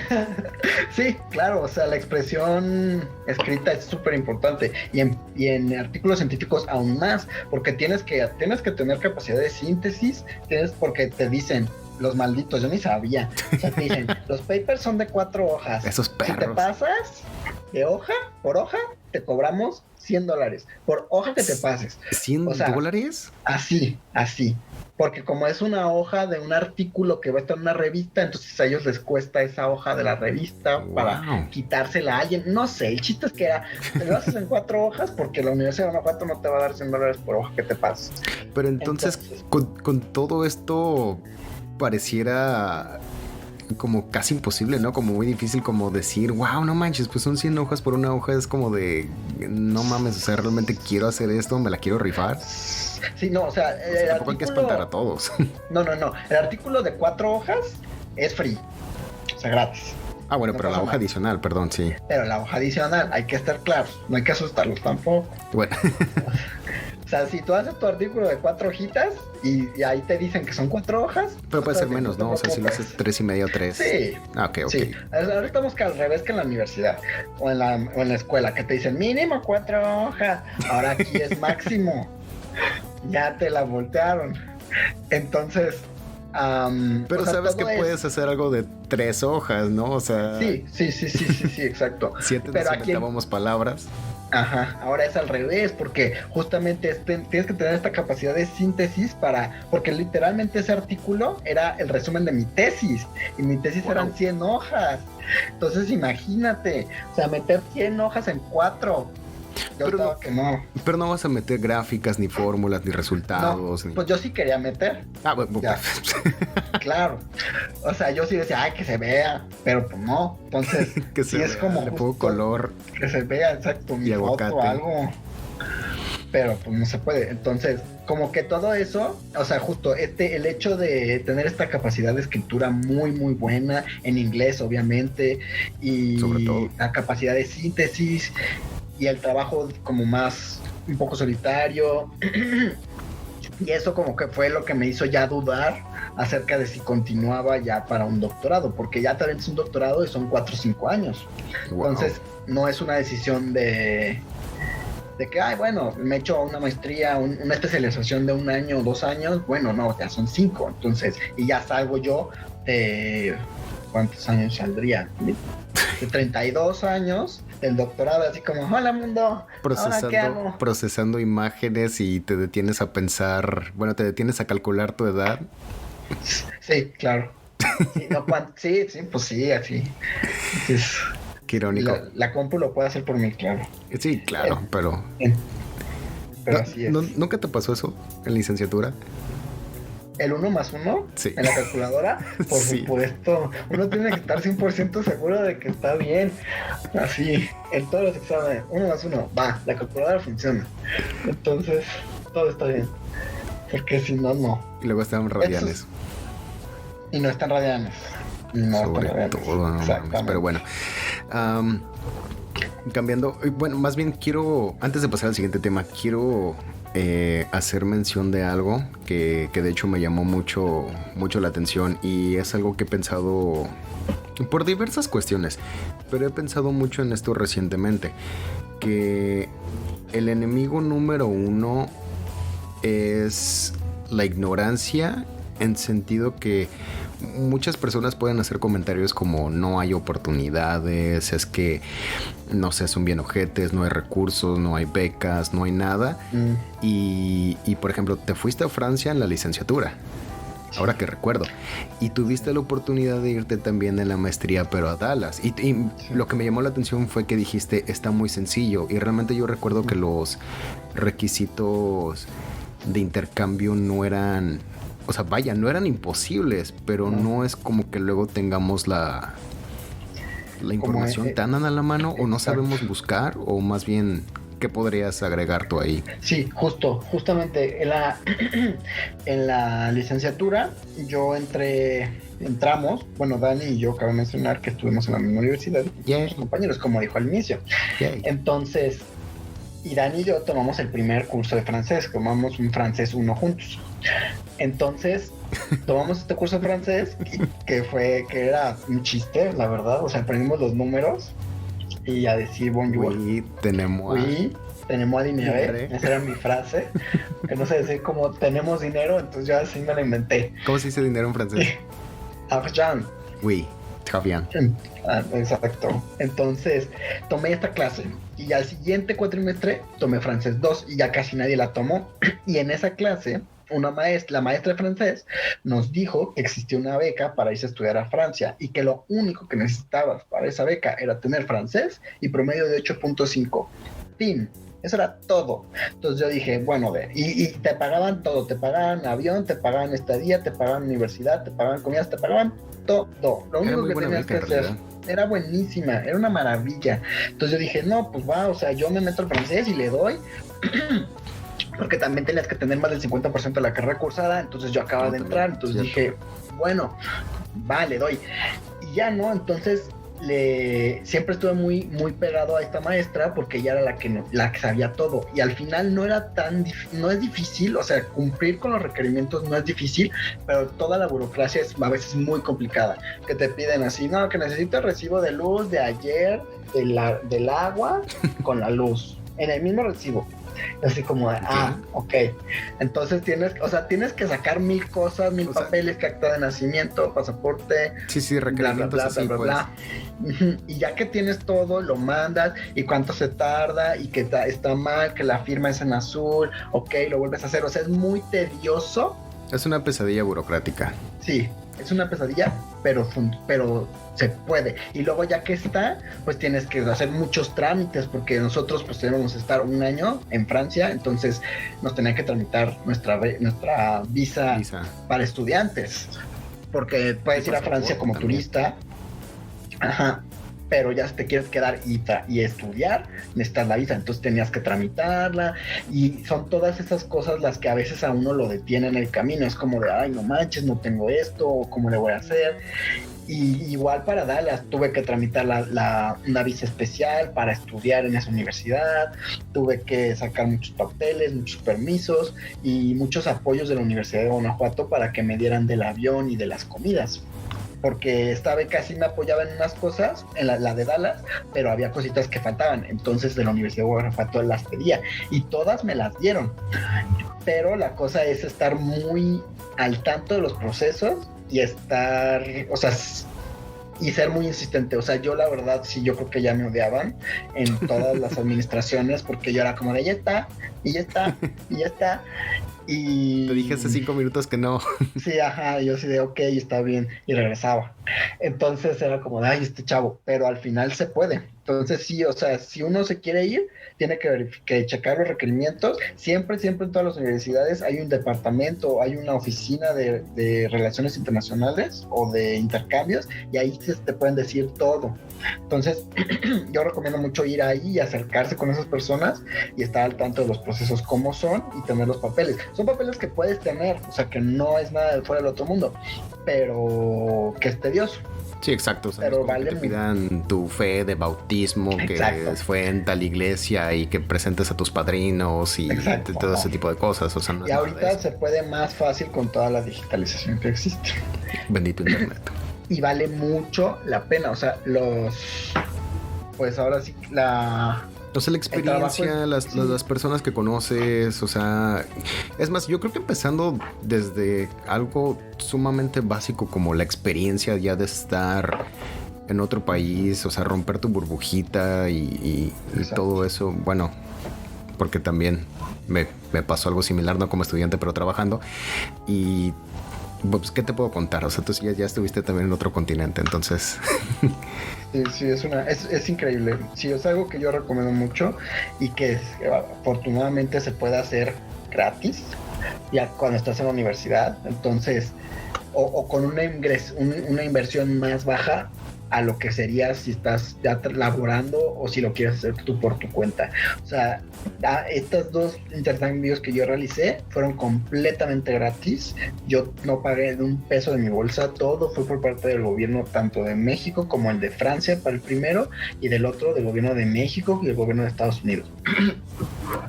Sí, claro, o sea, la expresión escrita es súper importante y en artículos científicos aún más, porque tienes que tener capacidad de síntesis, porque te dicen los malditos, yo ni sabía, o sea, te dicen, los papers son de 4 hojas. Esos perros. Si te pasas de hoja por hoja, te cobramos $100 por hoja que te pases. ¿$100? O sea, así. Porque como es una hoja de un artículo que va a estar en una revista, entonces a ellos les cuesta esa hoja de la revista para quitársela a alguien. No sé, el chiste es que te lo haces en 4 hojas porque la Universidad de Guanajuato no te va a dar $100 por hoja que te pases. Pero entonces con todo esto pareciera como casi imposible, ¿no? Como muy difícil como decir, wow, no manches, pues son 100 hojas por una hoja, es como de, no mames, o sea, realmente quiero hacer esto, me la quiero rifar. Sí, no, o sea, tampoco hay que espantar a todos. No, el artículo de 4 hojas es free, o sea, gratis. Ah, bueno, no, pero la hoja adicional, perdón, sí. Pero la hoja adicional, hay que estar claros, no hay que asustarlos tampoco. Bueno. O sea, si tú haces tu artículo de 4 hojitas y ahí te dicen que son 4 hojas. Pero puede ser menos, ¿no? O sea, si lo haces 3.5 o 3. Sí. Ah, ok. Sí. Ahorita estamos que al revés que en la universidad o en la escuela, que te dicen mínimo 4 hojas. Ahora aquí es máximo. Ya te la voltearon. Entonces... pero o sea, sabes que puedes hacer algo de 3 hojas, ¿no? O sea... Sí, exacto. 7 pero aquí inventábamos palabras. Ajá, ahora es al revés, porque justamente tienes que tener esta capacidad de síntesis porque literalmente ese artículo era el resumen de mi tesis, y mi tesis eran 100 hojas. Entonces imagínate, o sea, meter 100 hojas en 4. Pero no vas a meter gráficas, ni fórmulas, ni resultados. No, pues yo sí quería meter. Ah, bueno. Claro. O sea, yo sí decía, ay, que se vea. Pero pues no. Entonces, que sí es como. Le pongo color. Que se vea, exacto, mi foto o algo. Pero pues no se puede. Entonces, como que todo eso, o sea, justo el hecho de tener esta capacidad de escritura muy, muy buena, en inglés, obviamente, y sobre todo la capacidad de síntesis. Y el trabajo como más un poco solitario y eso como que fue lo que me hizo ya dudar acerca de si continuaba ya para un doctorado, porque ya también es un doctorado y son 4 o 5 años. Entonces no es una decisión de que, ay, bueno, me he hecho una maestría, una especialización de 1 año o 2 años, bueno, no, ya son 5, entonces, y ya salgo yo de, ¿cuántos años saldría? De 32 años del doctorado, así como, hola mundo, ¿ahora qué hago? Procesando imágenes y te detienes a pensar, bueno, te detienes a calcular tu edad. Sí, claro. Sí, no, sí, sí, pues sí, así. Es, Qué irónico. la compu lo puede hacer por mí, claro. Sí, claro, pero... Pero así es. ¿Nunca te pasó eso en licenciatura? El 1 más 1 Sí. en la calculadora, por Sí. supuesto. Uno tiene que estar 100% seguro de que está bien. Así, en todos los exámenes, 1 más 1, va, la calculadora funciona. Entonces, todo está bien. Porque si no, no. Y luego estaban radianes. Y no están radianes. No Sobre están radianes. todo, no mames. Pero bueno. Cambiando, bueno, más bien quiero, antes de pasar al siguiente tema, quiero hacer mención de algo que de hecho me llamó mucho la atención, y es algo que he pensado por diversas cuestiones, pero he pensado mucho en esto recientemente, que el enemigo número uno es la ignorancia, en sentido que muchas personas pueden hacer comentarios como no hay oportunidades, es que no sé, son bien ojetes, no hay recursos, no hay becas, no hay nada. Y por ejemplo, te fuiste a Francia en la licenciatura, ahora que recuerdo, y tuviste la oportunidad de irte también en la maestría, pero a Dallas, y lo que me llamó la atención fue que dijiste está muy sencillo, y realmente yo recuerdo que los requisitos de intercambio no eran, o sea, vaya, no eran imposibles, pero no es como que luego tengamos la información tan a la mano, o no sabemos buscar, o más bien, ¿qué podrías agregar tú ahí? Sí, justamente en la licenciatura entramos, bueno, Dani y yo cabe mencionar que estuvimos en la misma universidad, Yay. compañeros, como dijo al inicio. Yay. Entonces, y Dani y yo tomamos el primer curso de francés, tomamos un francés 1 juntos. Entonces, tomamos este curso de francés que era un chiste, la verdad. O sea, aprendimos los números y a decir bonjour. Oui, tenemos a dinero. Esa era mi frase. Que no sé decir como tenemos dinero, entonces yo así me lo inventé. ¿Cómo se dice dinero en francés? Argent. Oui, très bien. Exacto. Entonces, tomé esta clase y al siguiente cuatrimestre tomé francés 2 y ya casi nadie la tomó. Y en esa clase, la maestra de francés nos dijo que existía una beca para irse a estudiar a Francia y que lo único que necesitabas para esa beca era tener francés y promedio de 8.5. Fin. Eso era todo. Entonces yo dije, bueno, y te pagaban todo, te pagaban avión, te pagaban estadía, te pagaban universidad, te pagaban comidas, te pagaban todo. Lo único que tenías que hacer era buenísima, era una maravilla. Entonces yo dije, no, pues va, o sea, yo me meto al francés y le doy. Porque también tenías que tener más del 50% de la carrera cursada, entonces yo acababa de entrar, entonces dije, bueno, le doy. Y ya no, entonces siempre estuve muy, muy pegado a esta maestra porque ella era la que sabía todo, y al final no es difícil, o sea, cumplir con los requerimientos no es difícil, pero toda la burocracia es a veces muy complicada, que te piden así, no, que necesito el recibo de luz de ayer, del agua con la luz, en el mismo recibo. Así como de, ok. Entonces tienes que sacar 1000 cosas, 1000 papeles, que acta de nacimiento, pasaporte, requerimientos, bla, bla. Y ya que tienes todo, lo mandas, y cuánto se tarda, y que está mal, que la firma es en azul, ok, lo vuelves a hacer. O sea, es muy tedioso. Es una pesadilla burocrática. Sí, es una pesadilla, pero se puede. Y luego ya que está, pues tienes que hacer muchos trámites, porque nosotros pues tenemos que estar 1 año en Francia, entonces nos tenían que tramitar nuestra visa para estudiantes, porque puedes ir a Francia como turista, pero ya si te quieres quedar y estudiar, necesitas la visa, entonces tenías que tramitarla, y son todas esas cosas las que a veces a uno lo detienen en el camino. Es como de, ay, no manches, no tengo esto, ¿cómo le voy a hacer? Y igual para Dallas tuve que tramitar una visa especial para estudiar en esa universidad, tuve que sacar muchos papeles, muchos permisos y muchos apoyos de la Universidad de Guanajuato para que me dieran del avión y de las comidas, porque esta beca sí me apoyaba en unas cosas, en la de Dallas, pero había cositas que faltaban, entonces de la Universidad de Guanajuato las pedía y todas me las dieron. Pero la cosa es estar muy al tanto de los procesos y y ser muy insistente. O sea, yo la verdad sí, yo creo que ya me odiaban en todas las administraciones, porque yo era como de ya está, y ya está, y ya está. Y Te dije hace 5 minutos que no. sí, ajá, yo sí de ok, está bien, y regresaba. Entonces era como, ay, este chavo, pero al final se puede. Entonces sí, o sea, si uno se quiere ir, tiene que, que checar los requerimientos. Siempre, siempre en todas las universidades hay un departamento, hay una oficina de relaciones internacionales o de intercambios, y ahí te pueden decir todo. Entonces, yo recomiendo mucho ir ahí y acercarse con esas personas y estar al tanto de los procesos como son y tener los papeles. Son papeles que puedes tener, o sea, que no es nada de fuera del otro mundo, pero que es tedioso. Sí, exacto. O sea, Pero es como vale que te pidan tu fe de bautismo, exacto. que fue en tal iglesia y que presentes a tus padrinos y Exacto, todo ese ajá. tipo de cosas. O sea, no Y es nada de ahorita eso. se puede más fácil con toda la digitalización que existe. Bendito internet. Y vale mucho la pena, o sea, pues ahora sí, O sea, la el trabajo experiencia, es, sí, las personas que conoces, o sea, es más, yo creo que empezando desde algo sumamente básico como la experiencia ya de estar en otro país, o sea, romper tu burbujita y todo eso, bueno, porque también me pasó algo similar, no como estudiante, pero trabajando, y pues, ¿qué te puedo contar? O sea, tú ya estuviste también en otro continente, entonces... sí, sí, es increíble. Sí, es algo que yo recomiendo mucho y que afortunadamente se puede hacer gratis ya cuando estás en la universidad. Entonces, o con una inversión más baja a lo que sería si estás ya laborando o si lo quieres hacer tú por tu cuenta. O sea, estos dos intercambios que yo realicé fueron completamente gratis. Yo no pagué un peso de mi bolsa, todo fue por parte del gobierno tanto de México como el de Francia para el primero y del otro del gobierno de México y el gobierno de Estados Unidos.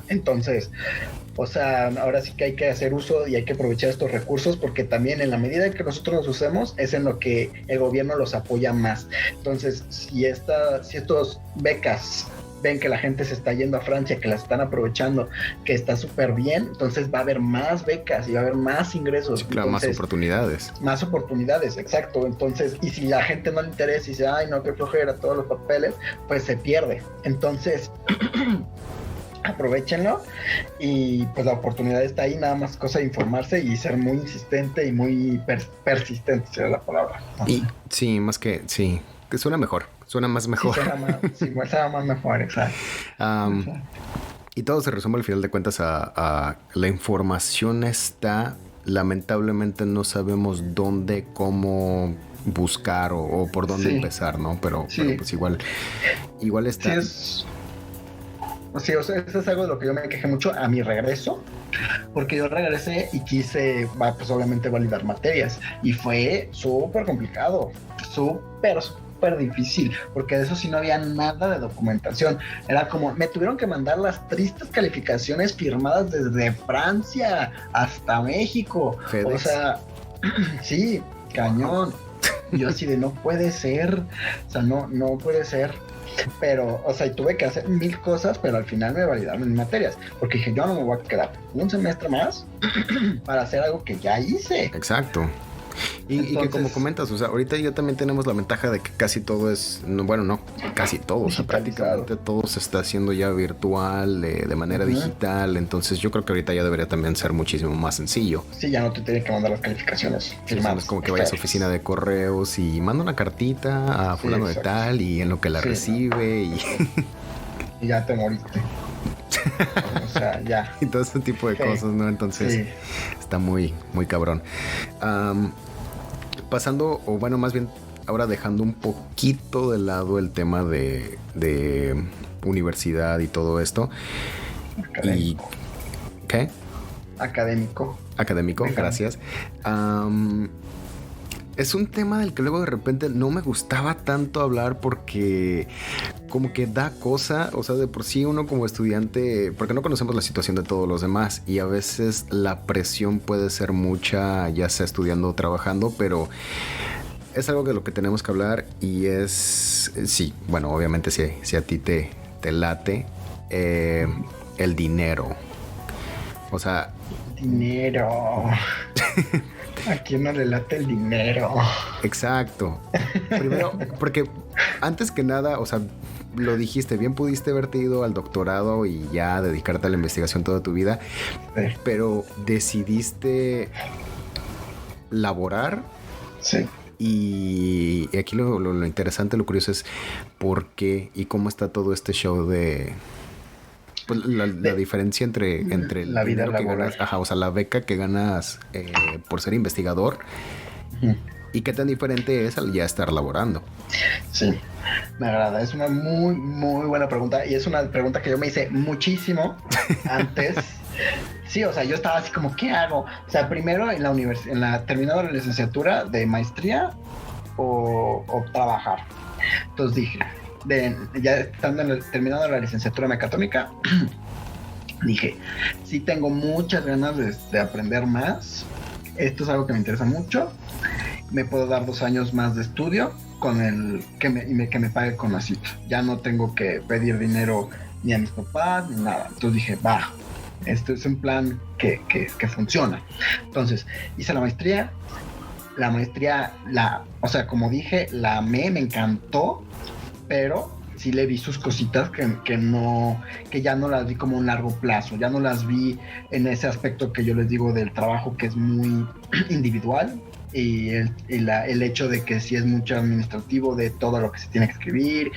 Entonces, o sea, ahora sí que hay que hacer uso y hay que aprovechar estos recursos porque también en la medida que nosotros los usemos es en lo que el gobierno los apoya más. Entonces, si estos becas ven que la gente se está yendo a Francia, que las están aprovechando, que está súper bien, entonces va a haber más becas y va a haber más ingresos. Sí, claro, Entonces, más oportunidades. más oportunidades, exacto. Entonces, y si la gente no le interesa y dice, ay, no, qué flojera, todos los papeles, pues se pierde. Entonces, aprovechenlo y pues la oportunidad está ahí, nada más cosa de informarse y ser muy insistente y muy persistente, sería la palabra. Y sí, más que, sí, que suena mejor, suena más Sí, mejor. suena más mejor, exacto. Um, Exacto. y todo se resume al final de cuentas a la información está, lamentablemente no sabemos dónde, cómo buscar o por dónde Sí, empezar, ¿no? Pero sí, pues igual sí está. es... Sí, o sea, eso es algo de lo que yo me quejé mucho a mi regreso, porque yo regresé y quise, pues obviamente validar materias, y fue súper complicado, súper difícil, porque de eso sí no había nada de documentación. Era como, me tuvieron que mandar las tristes calificaciones firmadas desde Francia hasta México. O FedEx. sea, sí, cañón. Y yo así de no puede ser, o sea, no puede ser. Pero, o sea, y tuve que hacer 1000 cosas, pero al final me validaron mis materias, porque dije, yo no me voy a quedar un semestre más para hacer algo que ya hice. Exacto. Y que como comentas, o sea, ahorita ya también tenemos la ventaja de que casi todo es, bueno, no, casi todo, o sea, prácticamente todo se está haciendo ya virtual, de manera digital, entonces yo creo que ahorita ya debería también ser muchísimo más sencillo. Sí, ya no te tienen que mandar las calificaciones firmadas. No es como que vayas a oficina de correos y manda una cartita a fulano de tal y en lo que la recibe y ya te moriste. O sea, ya. Y todo ese tipo de cosas, ¿no? Entonces está muy, muy cabrón. Pasando, o bueno, más bien ahora dejando un poquito de lado el tema de universidad y todo esto. Académico. ¿Y qué? Académico, gracias. Es un tema del que luego de repente no me gustaba tanto hablar porque como que da cosa, o sea, de por sí uno como estudiante, porque no conocemos la situación de todos los demás y a veces la presión puede ser mucha, ya sea estudiando o trabajando, pero es algo de lo que tenemos que hablar y es, sí, bueno, obviamente si a ti te late, el dinero. O sea... Dinero. ¿A quién no le late el dinero? Exacto. Primero, porque antes que nada, o sea, lo dijiste, bien pudiste haberte ido al doctorado y ya dedicarte a la investigación toda tu vida, Sí. pero decidiste laborar. Sí. Y aquí lo interesante, lo curioso es por qué y cómo está todo este show de... Pues la diferencia entre el la vida dinero que laboral. ganas, o sea, la beca que ganas por ser investigador, y qué tan diferente es al ya estar laborando. Sí, me agrada. Es una muy, muy buena pregunta y es una pregunta que yo me hice muchísimo antes. Sí, o sea, yo estaba así como, ¿qué hago? O sea, primero en la terminando la licenciatura de maestría o trabajar. Entonces dije, ya estando terminando la licenciatura de mecatrónica, dije, sí tengo muchas ganas de aprender más. Esto es algo que me interesa mucho. Me puedo dar 2 años más de estudio con el que me pague con ACIT. Ya no tengo que pedir dinero ni a mis papás ni nada. Entonces dije, va, esto es un plan que funciona. Entonces hice la maestría. La maestría, o sea, como dije, la amé, me encantó, pero sí le vi sus cositas que ya no las vi como un largo plazo, ya no las vi en ese aspecto que yo les digo del trabajo que es muy individual y el hecho de que sí es mucho administrativo de todo lo que se tiene que escribir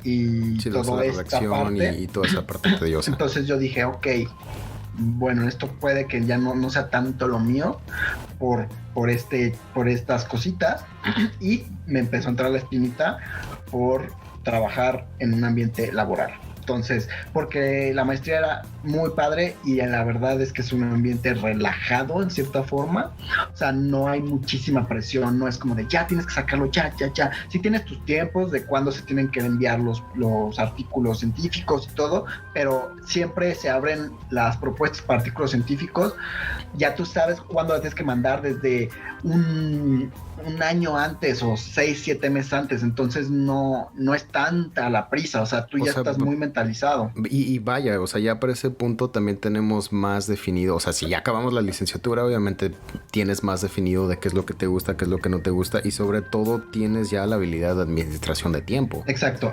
y Sí, toda esta parte y toda esa parte tediosa. Entonces yo dije, ok, bueno, esto puede que ya no sea tanto lo mío por estas cositas y me empezó a entrar la espinita por trabajar en un ambiente laboral. Entonces, porque la maestría era muy padre y la verdad es que es un ambiente relajado en cierta forma. O sea, no hay muchísima presión, no es como de ya tienes que sacarlo, ya. Sí tienes tus tiempos de cuándo se tienen que enviar los artículos científicos y todo, pero siempre se abren las propuestas para artículos científicos. Ya tú sabes cuándo las tienes que mandar desde un año antes o 6-7 meses antes, entonces no es tanta la prisa, o sea, tú ya estás muy mentalizado. Y vaya, o sea, ya para ese punto también tenemos más definido, o sea, si ya acabamos la licenciatura, obviamente tienes más definido de qué es lo que te gusta, qué es lo que no te gusta y sobre todo tienes ya la habilidad de administración de tiempo. Exacto.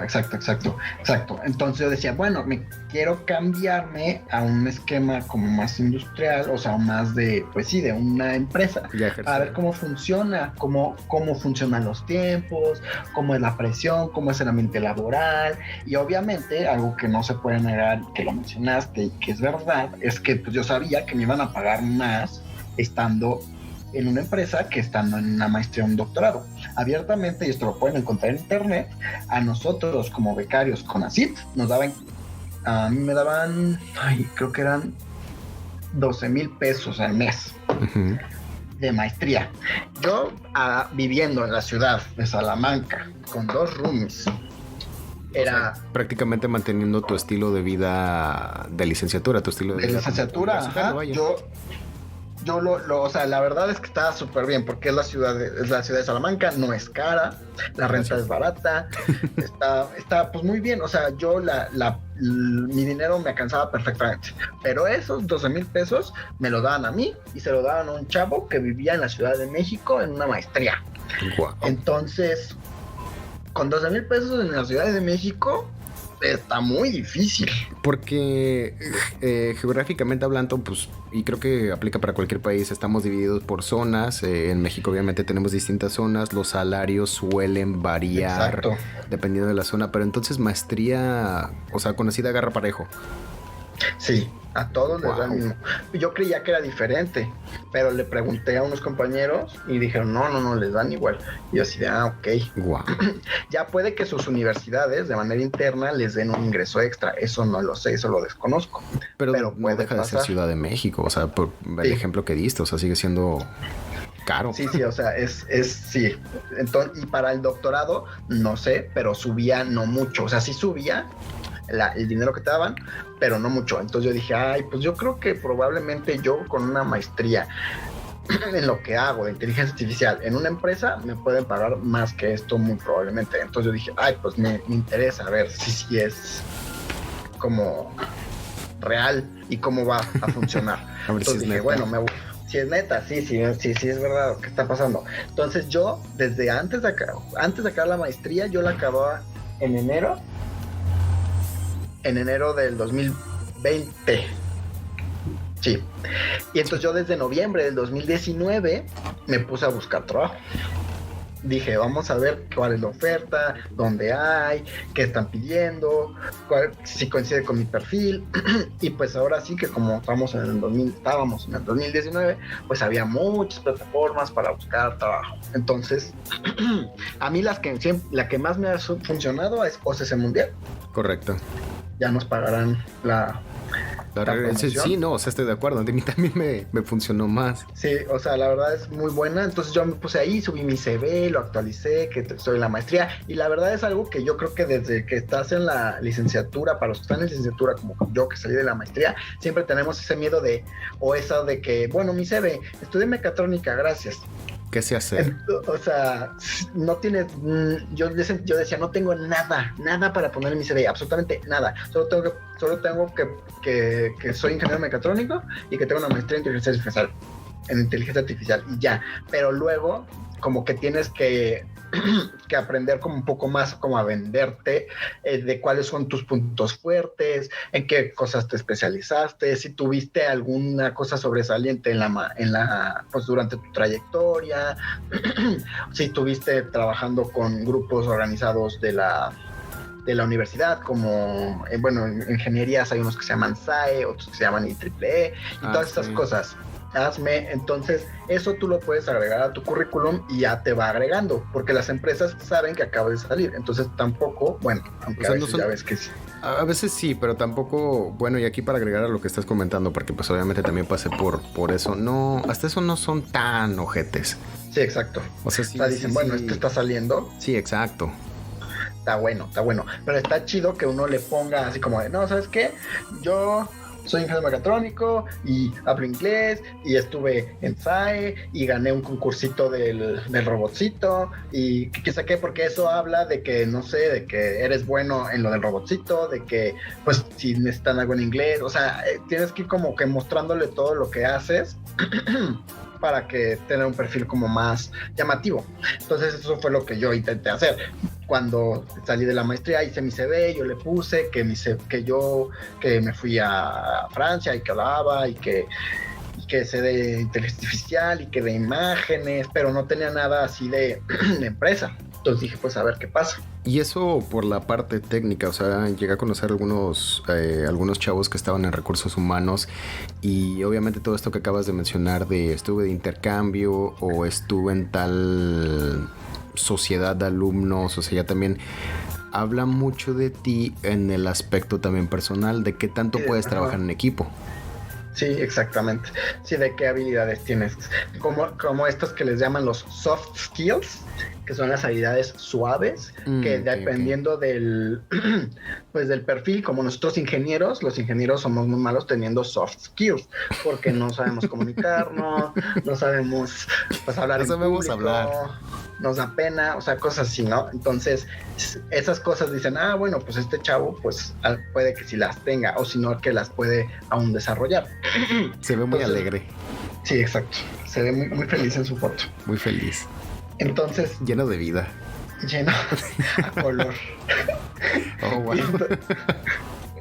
Entonces yo decía, bueno, me quiero cambiarme a un esquema como más industrial, o sea, más de, pues sí, de una empresa, a ver cómo funciona, cómo funcionan los tiempos, cómo es la presión, cómo es el ambiente laboral y obviamente algo que no se puede negar, que lo mencionaste y que es verdad, es que pues yo sabía que me iban a pagar más estando en una empresa que estando en una maestría o un doctorado. Abiertamente, y esto lo pueden encontrar en internet, a nosotros como becarios con ACIT a mí me daban, creo que eran 12,000 pesos al mes. Uh-huh. De maestría. Yo viviendo en la ciudad de Salamanca con 2 roomies, era, o sea, prácticamente manteniendo tu estilo de vida de licenciatura, tu estilo de vida licenciatura, ajá. Yo o sea, la verdad es que está súper bien porque es la ciudad de Salamanca, no es cara, la renta es barata, está pues muy bien, o sea, yo mi dinero me alcanzaba perfectamente, pero esos 12,000 pesos me lo daban a mí y se lo daban a un chavo que vivía en la Ciudad de México en una maestría. Wow. Entonces, con 12,000 pesos en la Ciudad de México está muy difícil. Porque geográficamente hablando, pues, y creo que aplica para cualquier país, estamos divididos por zonas. En México obviamente tenemos distintas zonas, los salarios suelen variar. Exacto. Dependiendo de la zona, pero entonces maestría, o sea, conocida agarra parejo. Sí, a todos les da el mismo. Yo creía que era diferente, pero le pregunté a unos compañeros y dijeron, no, les dan igual. Y yo así de, ok. Wow. Ya puede que sus universidades de manera interna les den un ingreso extra, eso no lo sé, eso lo desconozco. Pero no deja de ser Ciudad de México, o sea, por el ejemplo que diste, o sea, sigue siendo caro. Sí, o sea, sí. Entonces, y para el doctorado, no sé, pero subía no mucho, o sea, sí subía el dinero que te daban, pero no mucho. Entonces yo dije, pues yo creo que probablemente yo con una maestría en lo que hago de inteligencia artificial en una empresa me pueden pagar más que esto muy probablemente. Entonces yo dije, pues me interesa ver si es como real y cómo va a funcionar. Entonces dije, bueno, si es neta, sí, es verdad lo que está pasando. Entonces yo, desde antes de acabar la maestría, yo la acababa en enero del 2020. Sí. Y entonces yo desde noviembre del 2019 me puse a buscar trabajo. Dije, vamos a ver cuál es la oferta, dónde hay, qué están pidiendo, si coincide con mi perfil. Y pues ahora sí que como estábamos en el 2019, pues había muchas plataformas para buscar trabajo. Entonces, a mí la que más me ha funcionado es OCC Mundial. Correcto. Ya nos pagarán la sí, no, o sea, estoy de acuerdo. A mí también me funcionó más. Sí, o sea, la verdad es muy buena. Entonces yo me puse ahí, subí mi CV, lo actualicé, que estoy en la maestría. Y la verdad es algo que yo creo que desde que estás en la licenciatura, para los que están en licenciatura, como yo que salí de la maestría, siempre tenemos ese miedo o eso de que, bueno, mi CV, estudié mecatrónica, gracias. ¿Qué sé hacer? O sea, no tienes, yo decía, no tengo nada para poner en mi CV, absolutamente nada. Solo tengo que soy ingeniero mecatrónico y que tengo una maestría en inteligencia artificial y ya. Pero luego, como que tienes que aprender como un poco más como a venderte, de cuáles son tus puntos fuertes, en qué cosas te especializaste, si tuviste alguna cosa sobresaliente pues durante tu trayectoria, si tuviste trabajando con grupos organizados de la universidad, como, en ingenierías hay unos que se llaman SAE, otros que se llaman IEEE, y todas estas cosas. Entonces eso tú lo puedes agregar a tu currículum y ya te va agregando, porque las empresas saben que acabas de salir, entonces tampoco, aunque a veces ya ves que sí. A veces sí, pero tampoco, y aquí para agregar a lo que estás comentando, porque pues obviamente también pasé por eso, no, hasta eso no son tan ojetes. Sí, exacto. O sea, sí, dicen, este está saliendo. Sí, exacto. Está bueno, pero está chido que uno le ponga así como de, no, ¿sabes qué? Yo soy ingeniero mecatrónico y hablo inglés y estuve en SAE y gané un concursito del robotcito y qué sé qué, porque eso habla de que, no sé, de que eres bueno en lo del robotcito, de que, pues, si necesitan algo en inglés, o sea, tienes que ir como que mostrándole todo lo que haces para que tenga un perfil como más llamativo. Entonces eso fue lo que yo intenté hacer. Cuando salí de la maestría hice mi CV, yo le puse que me fui a Francia y que hablaba y que sé de inteligencia artificial y que de imágenes, pero no tenía nada así de empresa. Entonces dije, pues a ver qué pasa. Y eso por la parte técnica, o sea, llegué a conocer algunos chavos que estaban en recursos humanos y obviamente todo esto que acabas de mencionar de estuve de intercambio o estuve en tal sociedad de alumnos, o sea, ya también habla mucho de ti en el aspecto también personal, de qué tanto puedes trabajar en equipo. Sí, exactamente. Sí, de qué habilidades tienes. Como estas que les llaman los soft skills, que son las habilidades suaves, que dependiendo del perfil, como nosotros los ingenieros somos muy malos teniendo soft skills, porque no sabemos comunicarnos, no sabemos hablar en público, nos da pena, o sea, cosas así, ¿no? Entonces, esas cosas dicen, pues este chavo, pues puede que sí las tenga, o si no, que las puede aún desarrollar. Se ve muy alegre. Sí, exacto. Se ve muy, muy feliz en su foto. Muy feliz. Entonces... Lleno de vida. Lleno a color. Oh, wow.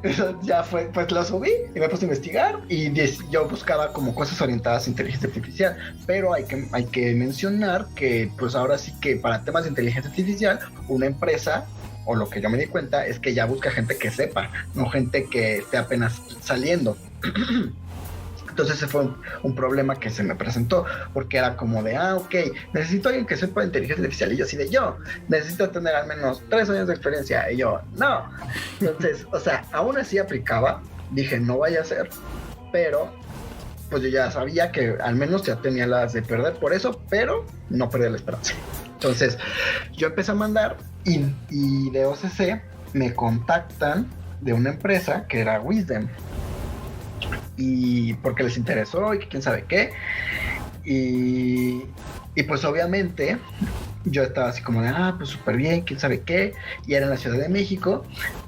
Eso ya fue, pues lo subí y me puse a investigar y yo buscaba como cosas orientadas a inteligencia artificial, pero hay que mencionar que pues ahora sí que para temas de inteligencia artificial una empresa, o lo que yo me di cuenta, es que ya busca gente que sepa, no gente que esté apenas saliendo. Entonces ese fue un problema que se me presentó, porque era como de, ok, necesito alguien que sepa de inteligencia artificial, y yo así de, yo necesito tener al menos 3 años de experiencia, y yo, no. Entonces, o sea, aún así aplicaba, dije, no vaya a ser, pero pues yo ya sabía que al menos ya tenía las de perder por eso, pero no perdí la esperanza. Entonces, yo empecé a mandar y de OCC me contactan de una empresa que era Wisdom. Y porque les interesó y que quién sabe qué. Y pues obviamente yo estaba así como de, pues súper bien, quién sabe qué, y era en la Ciudad de México,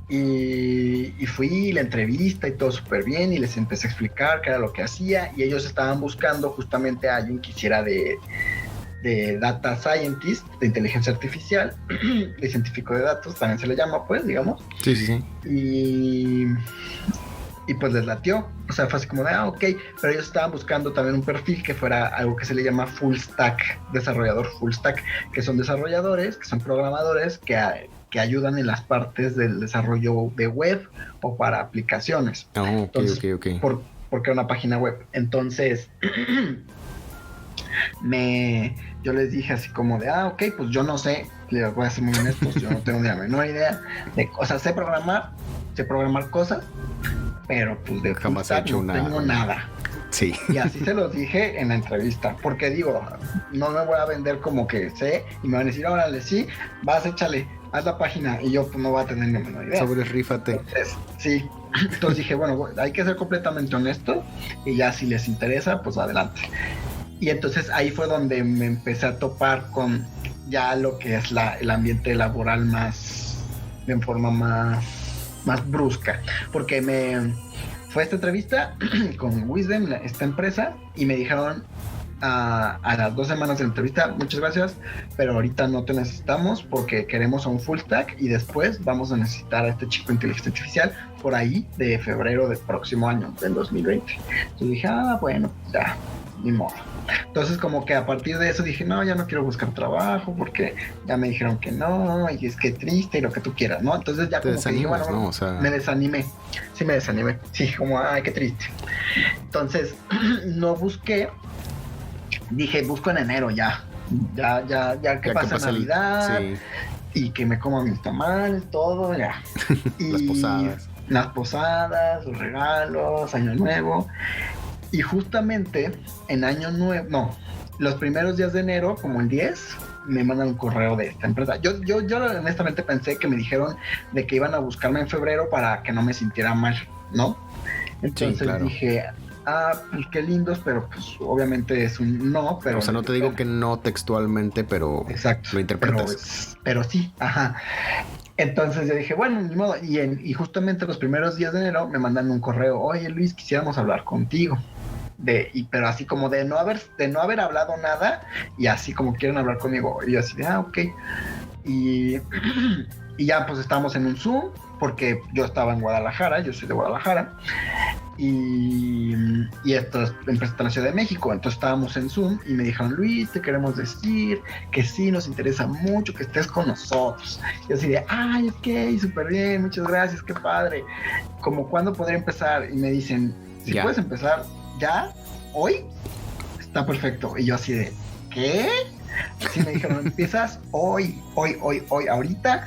y fui la entrevista y todo súper bien, y les empecé a explicar qué era lo que hacía, y ellos estaban buscando justamente a alguien que hiciera de data scientist, de inteligencia artificial, de científico de datos, también se le llama, pues, digamos. Sí, sí, sí. Y pues les latió, o sea, fue así como de, ok, pero ellos estaban buscando también un perfil que fuera algo que se le llama full stack, desarrollador full stack, que son desarrolladores, que son programadores, que ayudan en las partes del desarrollo de web o para aplicaciones. Oh, ok, entonces, ok. porque una página web. Entonces, yo les dije así como de, ok, pues yo no sé, les voy a ser muy honestos, yo no tengo ni la menor idea de cosas, sé programar cosas, pero pues de jamás he hecho no tengo nada. Sí. Y así se los dije en la entrevista, porque digo, no me voy a vender como que sé, y me van a decir, órale, sí, vas, échale, haz la página, y yo pues no voy a tener ni la menor idea. Sobre rífate. Entonces, sí, entonces dije, bueno, hay que ser completamente honesto, y ya si les interesa, pues adelante. Y entonces ahí fue donde me empecé a topar con ya lo que es el ambiente laboral de forma más brusca, porque fue esta entrevista con Wisdom, esta empresa, y me dijeron a las 2 semanas de la entrevista, muchas gracias, pero ahorita no te necesitamos porque queremos a un full stack y después vamos a necesitar a este chico de inteligencia artificial por ahí de febrero del próximo año, del 2020. Entonces dije, bueno, ya, ni modo. Entonces como que a partir de eso dije, no, ya no quiero buscar trabajo porque ya me dijeron que no, y es que triste y lo que tú quieras, ¿no? Entonces ya como que dije, bueno, ¿no? O sea... me desanimé, sí, como, ay, qué triste. Entonces no busqué, dije, busco en enero ya que pasa Navidad, sí, y que me coma mis tamales, todo, ya. Y las posadas, los regalos, Año Nuevo. Y justamente en Año Nuevo, no, los primeros días de enero, como el 10, me mandan un correo de esta empresa. Yo honestamente pensé que me dijeron de que iban a buscarme en febrero para que no me sintiera mal, ¿no? Entonces sí, claro, dije, pues qué lindos, pero pues obviamente es un no, pero... O sea, no te digo que no textualmente, pero exacto, lo interpretas. Pero sí, ajá. Entonces yo dije, bueno, ni modo. Y justamente los primeros días de enero me mandan un correo, oye Luis, quisiéramos hablar contigo. Pero así como de no haber hablado nada, y así como quieren hablar conmigo. Y yo así de, ok. Y ya pues estábamos en un Zoom, porque yo estaba en Guadalajara, yo soy de Guadalajara. Y esto es empresa en la Ciudad de México, entonces estábamos en Zoom y me dijeron, Luis, te queremos decir que sí, nos interesa mucho que estés con nosotros. Y así de, ay, ok, súper bien, muchas gracias, qué padre. Como, ¿cuándo podría empezar? Y me dicen, si puedes empezar ya, hoy, está perfecto. Y yo así de, ¿qué? Así me dijeron, empiezas hoy, ahorita,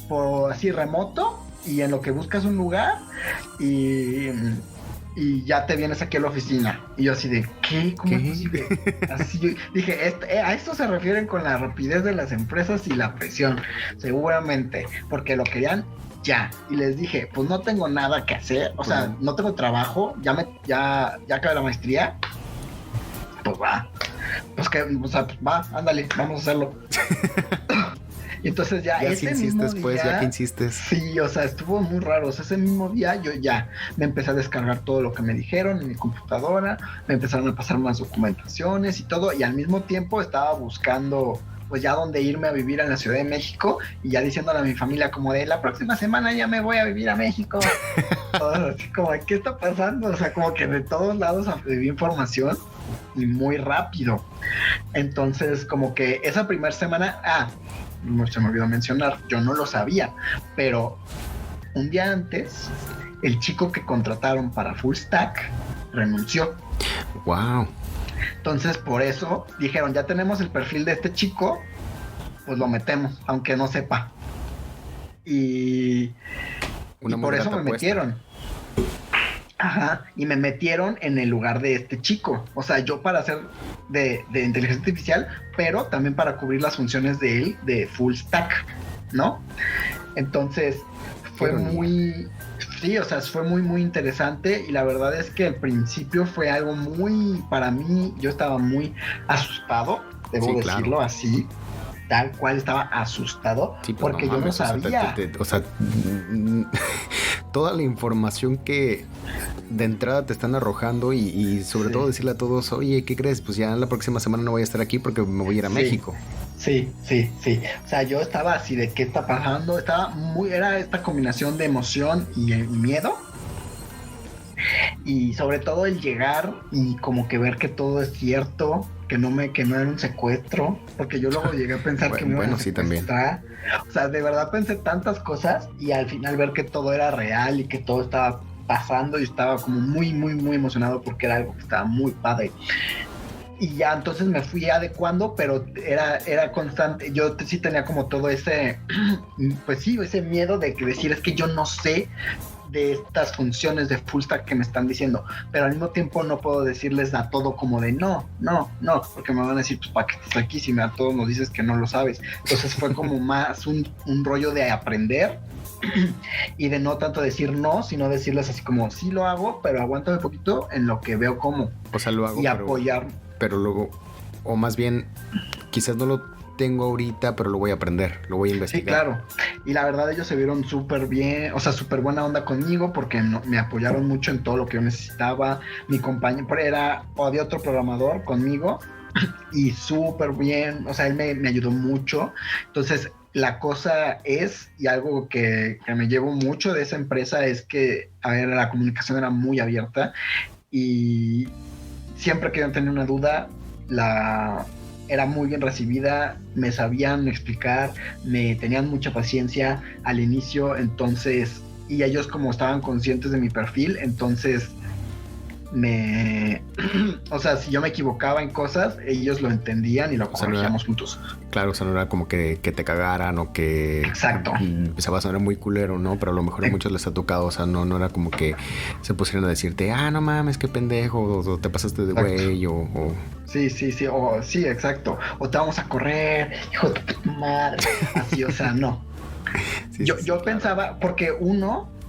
por así remoto, y en lo que buscas un lugar y ya te vienes aquí a la oficina. Y yo así de, ¿qué? ¿Cómo es posible? Así yo dije, a esto se refieren con la rapidez de las empresas y la presión, seguramente, porque lo querían ya. Y les dije, pues no tengo nada que hacer, o sea, no tengo trabajo, ya acabé la maestría, pues va. Pues que, o sea, pues va, ándale, vamos a hacerlo. Y entonces ya ese mismo día, pues, ya que insistes. Sí, o sea, estuvo muy raro. O sea, ese mismo día yo ya me empecé a descargar todo lo que me dijeron en mi computadora, me empezaron a pasar más documentaciones y todo, y al mismo tiempo estaba buscando pues ya dónde irme a vivir en la Ciudad de México, y ya diciéndole a mi familia como de, la próxima semana ya me voy a vivir a México. Así como, ¿qué está pasando? O sea, como que de todos lados recibí información y muy rápido. Entonces, como que esa primera semana, se me olvidó mencionar, yo no lo sabía, pero un día antes, el chico que contrataron para Full Stack renunció. Wow. Entonces, por eso dijeron, ya tenemos el perfil de este chico, pues lo metemos, aunque no sepa. Y por eso me metieron. Ajá, y me metieron en el lugar de este chico. O sea, yo para hacer de inteligencia artificial, pero también para cubrir las funciones de él de full stack, ¿no? Entonces, fue muy... Sí, o sea, fue muy, muy interesante, y la verdad es que al principio fue algo muy... Para mí, yo estaba muy asustado, debo decirlo así, tal cual estaba asustado, sí, pues porque yo no sabía. O sea, toda la información que de entrada te están arrojando y sobre todo decirle a todos, oye, ¿qué crees? Pues ya la próxima semana no voy a estar aquí porque me voy a ir a México. Sí. O sea, yo estaba así de qué está pasando. Era esta combinación de emoción y miedo. Y sobre todo el llegar y como que ver que todo es cierto, que no era un secuestro, porque yo luego llegué a pensar que me iban a secuestrar. Sí, o sea, de verdad pensé tantas cosas y al final ver que todo era real y que todo estaba pasando y estaba como muy, muy, muy emocionado porque era algo que estaba muy padre. Y ya entonces me fui adecuando, pero era constante. Yo sí tenía como todo ese, pues sí, ese miedo de decir, es que yo no sé de estas funciones de full stack que me están diciendo, pero al mismo tiempo no puedo decirles a todo como de no, porque me van a decir, pues para qué estás aquí si a todos nos dices que no lo sabes. Entonces fue como más un rollo de aprender y de no tanto decir no, sino decirles así como sí lo hago, pero aguántame un poquito en lo que veo cómo. O sea, lo hago, y apoyar. Pero luego, o más bien, quizás no lo tengo ahorita, pero lo voy a aprender, lo voy a investigar. Sí, claro. Y la verdad ellos se vieron súper bien, o sea, súper buena onda conmigo porque me apoyaron mucho en todo lo que yo necesitaba. Mi compañero había otro programador conmigo y súper bien, o sea, él me ayudó mucho. Entonces, la cosa es, y algo que me llevo mucho de esa empresa es que, a ver, la comunicación era muy abierta y siempre que yo tenía una duda, era muy bien recibida, me sabían explicar, me tenían mucha paciencia al inicio, entonces, y ellos como estaban conscientes de mi perfil, entonces o sea, si yo me equivocaba en cosas, ellos lo entendían y lo corregíamos juntos. Claro, o sea, no era como que te cagaran o que... Exacto. Se va a sonar muy culero, ¿no? Pero a lo mejor a muchos les ha tocado, o sea, no era como que se pusieran a decirte, no mames, qué pendejo, o te pasaste de güey, o... Sí, sí, exacto. O te vamos a correr, hijo de tu madre. Así, o sea, no. Sí, yo pensaba, porque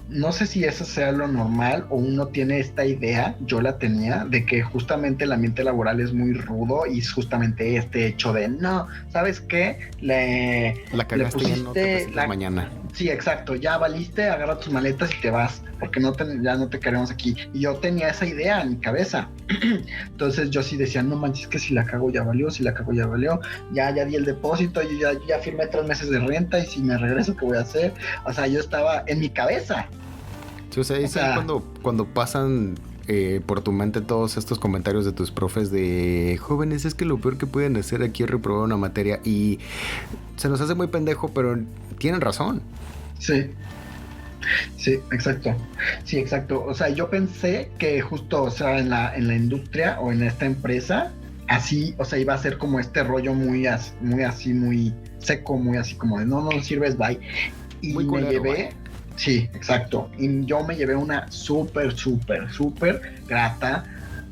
no sé si eso sea lo normal o uno tiene esta idea, yo la tenía, de que justamente el ambiente laboral es muy rudo y es justamente este hecho de, no, ¿sabes qué? La cagaste, ya no te presentas mañana. Sí, exacto, ya valiste, agarra tus maletas y te vas, porque ya no te queremos aquí. Y yo tenía esa idea en mi cabeza. Entonces yo sí decía, no manches, que si la cago ya valió, ya di el depósito, yo ya firmé 3 meses de renta y si me regreso, ¿qué voy a hacer? O sea, yo estaba en mi cabeza. Sí, o sea, cuando pasan por tu mente todos estos comentarios de tus profes de jóvenes, es que lo peor que pueden hacer aquí es reprobar una materia y se nos hace muy pendejo, pero tienen razón. Sí, exacto. Sí, exacto. O sea, yo pensé que justo, o sea, en la industria o en esta empresa, así, o sea, iba a ser como este rollo muy así, muy seco, muy así como de no sirves, bye. Y muy me llevé... Bye. Sí, exacto. Y yo me llevé una súper grata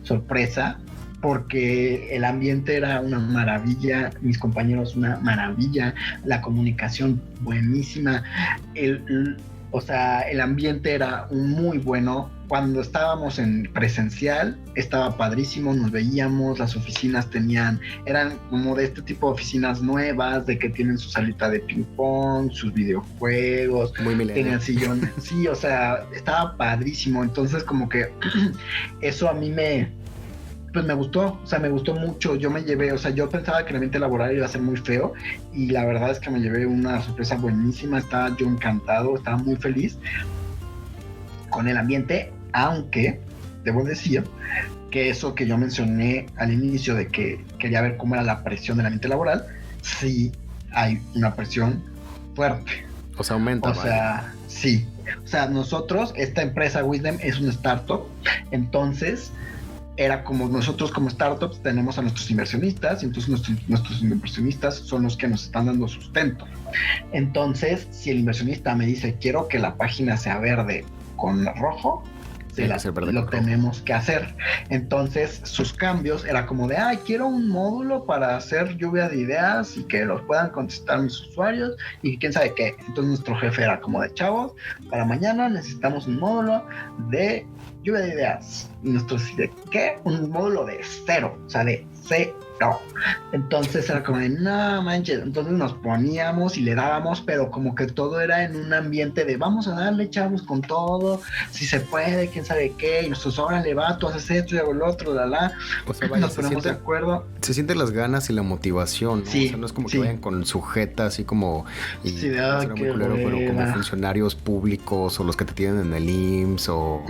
sorpresa porque el ambiente era una maravilla, mis compañeros una maravilla, la comunicación buenísima, o sea, el ambiente era muy bueno. Cuando estábamos en presencial, estaba padrísimo, nos veíamos, las oficinas eran como de este tipo de oficinas nuevas, de que tienen su salita de ping pong, sus videojuegos, tenían sillones, sí, o sea, estaba padrísimo. Entonces como que eso a mí pues me gustó, o sea, me gustó mucho. Yo me llevé, o sea, yo pensaba que el ambiente laboral iba a ser muy feo y la verdad es que me llevé una sorpresa buenísima. Estaba yo encantado, estaba muy feliz con el ambiente, aunque debo decir que eso que yo mencioné al inicio de que quería ver cómo era la presión del ambiente laboral, sí hay una presión fuerte. O sea, aumenta. O sea, sí. O sea, nosotros, esta empresa Wisdom es una startup, entonces era como nosotros como startups tenemos a nuestros inversionistas y entonces nuestros inversionistas son los que nos están dando sustento. Entonces, si el inversionista me dice quiero que la página sea verde con rojo, lo tenemos que hacer. Entonces, sus cambios era como de, quiero un módulo para hacer lluvia de ideas y que los puedan contestar mis usuarios y quién sabe qué. Entonces, nuestro jefe era como de, chavos, para mañana necesitamos un módulo de lluvia de ideas. Y nosotros, ¿de qué? Un módulo de 0, o sea, de no. Entonces era como de, no manches. Entonces nos poníamos y le dábamos, pero como que todo era en un ambiente de vamos a darle, chavos, con todo, si se puede, quién sabe qué, y nosotros, órale, va, tú haces esto, yo hago el otro, O sea, vaya, nos ponemos de acuerdo. Se sienten las ganas y la motivación, ¿no? Sí, o sea, no es como sí. que vayan con sujeta, así como, y Sí, suena muy culero, pero como funcionarios públicos o los que te tienen en el IMSS o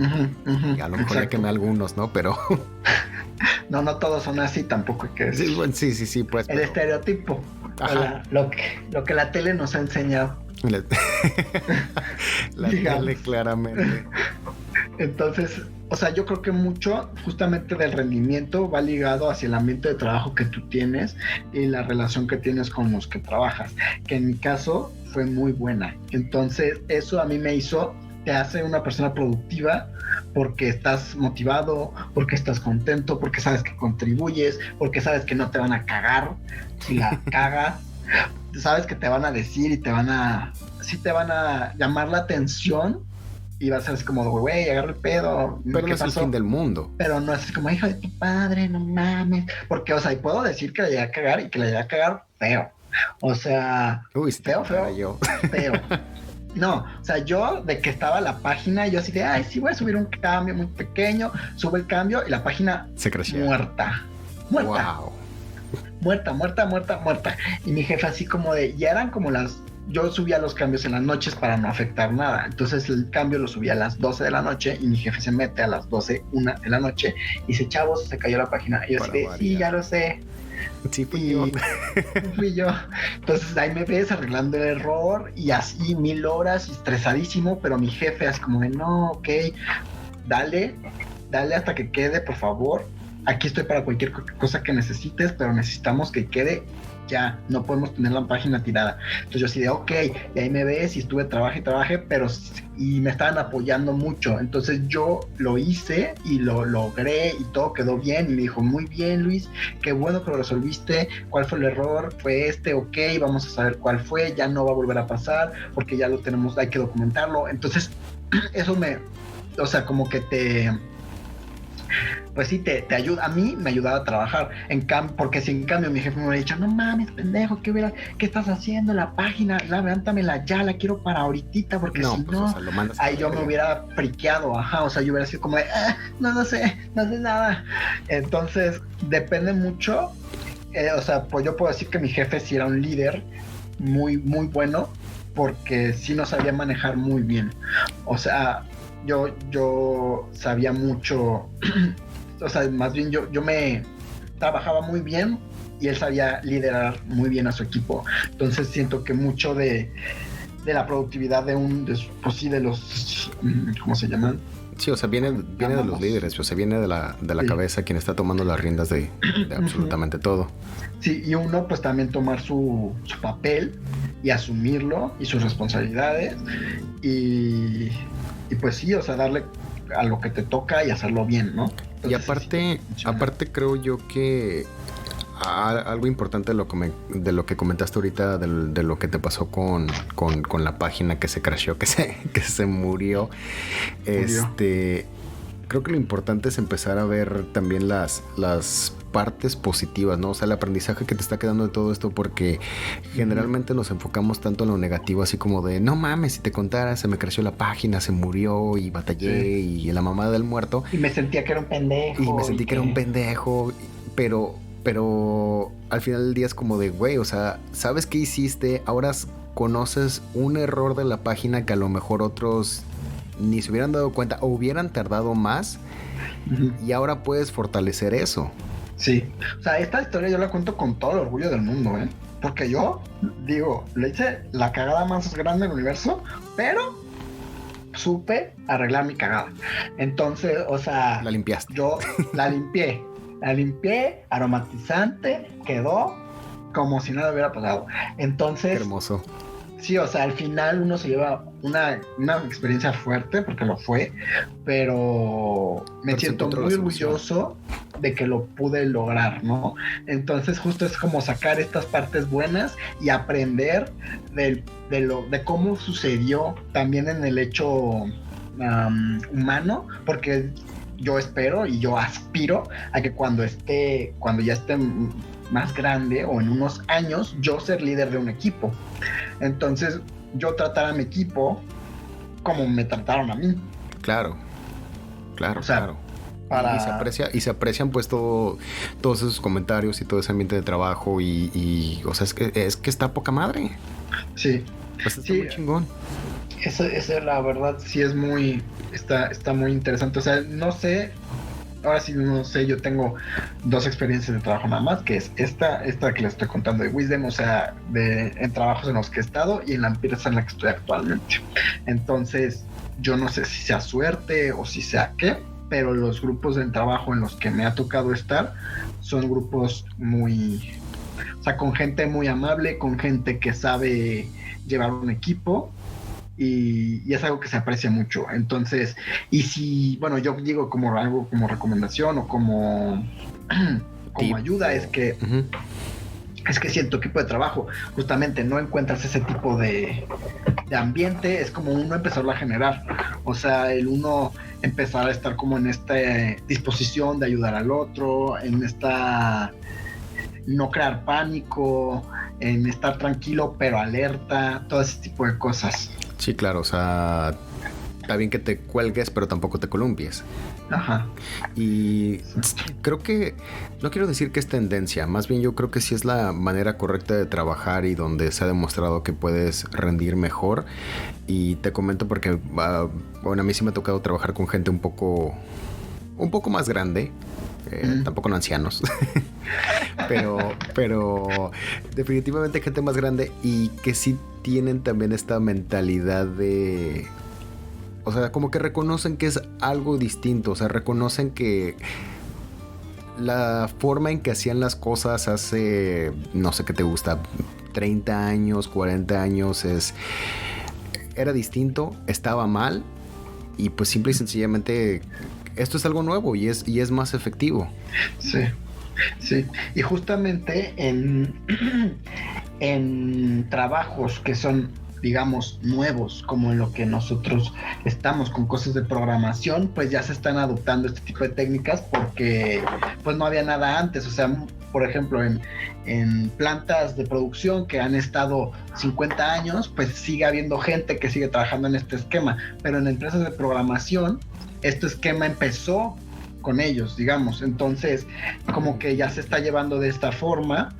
y a lo mejor ya quemé algunos, ¿no? Pero no todos son así, tampoco hay que decir. sí, bueno, sí, pues. El estereotipo, lo que la tele nos ha enseñado. La tele, claramente. Entonces, o sea, yo creo que mucho justamente del rendimiento va ligado hacia el ambiente de trabajo que tú tienes y la relación que tienes con los que trabajas, que en mi caso fue muy buena. Entonces, eso a mí te hace una persona productiva porque estás motivado, porque estás contento, porque sabes que contribuyes, porque sabes que no te van a cagar si la cagas, sabes que te van a decir y te van a llamar la atención y vas a ser así como, güey, agarra el pedo. Pero no es el fin del mundo. Pero no es como, hijo de tu padre, no mames. Porque, o sea, y puedo decir que la llegué a cagar y que la llegué a cagar feo. O sea, uy, feo. No, o sea, yo de que estaba la página, yo así de, ay, sí, voy a subir un cambio muy pequeño, sube el cambio y la página se creció. Muerta. Wow. Muerta. Y mi jefe así como de, ya eran como yo subía los cambios en las noches para no afectar nada. Entonces el cambio lo subía a las 12 de la noche y mi jefe se mete a las 12, 1 de la noche y dice, chavos, se cayó la página. Y yo así de, sí, ya lo sé. Sí, fui yo. Entonces ahí me ves arreglando el error y así 1000 horas, estresadísimo, pero mi jefe así como de, no, ok, dale hasta que quede, por favor. Aquí estoy para cualquier cosa que necesites, pero necesitamos que quede ya, no podemos tener la página tirada. Entonces yo así de, ok, y ahí me ves y estuve trabajé, pero y me estaban apoyando mucho. Entonces yo lo hice y lo logré y todo quedó bien. Y me dijo, muy bien, Luis, qué bueno que lo resolviste. ¿Cuál fue el error? Fue ok, vamos a saber cuál fue, ya no va a volver a pasar porque ya lo tenemos, hay que documentarlo. Entonces eso o sea, como que pues sí, te ayuda. A mí me ayudaba a trabajar, porque si en cambio mi jefe me hubiera dicho, no mames, pendejo, ¿qué estás haciendo? La página, levántamela ya, la quiero para ahorita, porque no, si pues, no, o sea, lo mandas ahí yo me hubiera friqueado, o sea, yo hubiera sido como de, no sé nada. Entonces, depende mucho, o sea, pues yo puedo decir que mi jefe sí era un líder muy, muy bueno, porque sí nos sabía manejar muy bien. O sea, yo sabía mucho, o sea, más bien yo me trabajaba muy bien y él sabía liderar muy bien a su equipo. Entonces siento que mucho de la productividad de los, ¿cómo se llaman? Sí, o sea, viene de los líderes, o sea, viene de la sí. cabeza quien está tomando las riendas de absolutamente todo. Sí, y uno pues también tomar su papel y asumirlo y sus responsabilidades y pues sí, o sea, darle a lo que te toca y hacerlo bien, ¿no? Entonces, y aparte creo yo que algo importante de lo que comentaste ahorita, de lo que te pasó con la página que se crashó, que se murió. Creo que lo importante es empezar a ver también las partes positivas, ¿no? O sea, el aprendizaje que te está quedando de todo esto, porque generalmente nos enfocamos tanto en lo negativo, así como de, no mames, si te contara, se me creció la página, se murió y batallé y la mamá del muerto. Y me sentía que era un pendejo. Pero al final del día es como de, güey, o sea, ¿sabes qué hiciste? Ahora conoces un error de la página que a lo mejor otros ni se hubieran dado cuenta o hubieran tardado más y ahora puedes fortalecer eso. Sí, o sea, esta historia yo la cuento con todo el orgullo del mundo, porque yo digo, le hice la cagada más grande del universo, pero supe arreglar mi cagada. Entonces, o sea, la limpiaste. Yo la limpié, aromatizante, quedó como si nada hubiera pasado. Entonces, qué hermoso. Sí, o sea, al final uno se lleva una experiencia fuerte, porque lo fue, pero me siento muy orgulloso de que lo pude lograr, ¿no? Entonces justo es como sacar estas partes buenas y aprender de cómo sucedió también en el hecho humano, porque yo espero y yo aspiro a que cuando ya esté más grande o en unos años yo ser líder de un equipo. Entonces yo tratar a mi equipo como me trataron a mí. Claro, claro, O sea, claro. para... Y se aprecian pues todos esos comentarios y todo ese ambiente de trabajo o sea, es que está poca madre. Sí, Pues está sí, muy chingón. eso la verdad sí es muy, está muy interesante. O sea, no sé, ahora sí no sé, yo tengo dos experiencias de trabajo nada más, que es esta que les estoy contando de Wisdom, o sea, en trabajos en los que he estado y en la empresa en la que estoy actualmente. Entonces, yo no sé si sea suerte o si sea qué, pero los grupos de trabajo en los que me ha tocado estar son grupos muy, o sea, con gente muy amable, con gente que sabe llevar un equipo y es algo que se aprecia mucho. Entonces, y si, bueno, yo digo como algo como recomendación o como, como ayuda, es que Uh-huh. es que si en tu equipo de trabajo justamente no encuentras ese tipo de ambiente, es como uno empezarlo a generar. O sea, el uno empezar a estar como en esta disposición de ayudar al otro, en esta no crear pánico, en estar tranquilo pero alerta, todo ese tipo de cosas. Sí, claro, o sea, está bien que te cuelgues, pero tampoco te columpies. Ajá. Y creo que, no quiero decir que es tendencia, más bien yo creo que sí es la manera correcta de trabajar y donde se ha demostrado que puedes rendir mejor. Y te comento porque, bueno, a mí sí me ha tocado trabajar con gente un poco más grande. Tampoco no ancianos. pero definitivamente gente más grande y que sí tienen también esta mentalidad de... O sea, como que reconocen que es algo distinto. O sea, reconocen que la forma en que hacían las cosas hace, no sé qué te gusta, 30 años, 40 años, era distinto, estaba mal. Y pues simple y sencillamente esto es algo nuevo y es más efectivo. Sí, sí. Y justamente en trabajos que son, digamos, nuevos, como en lo que nosotros estamos con cosas de programación, pues ya se están adoptando este tipo de técnicas porque pues no había nada antes. O sea, por ejemplo, en plantas de producción que han estado 50 años, pues sigue habiendo gente que sigue trabajando en este esquema, pero en empresas de programación, este esquema empezó con ellos, digamos. Entonces, como que ya se está llevando de esta forma,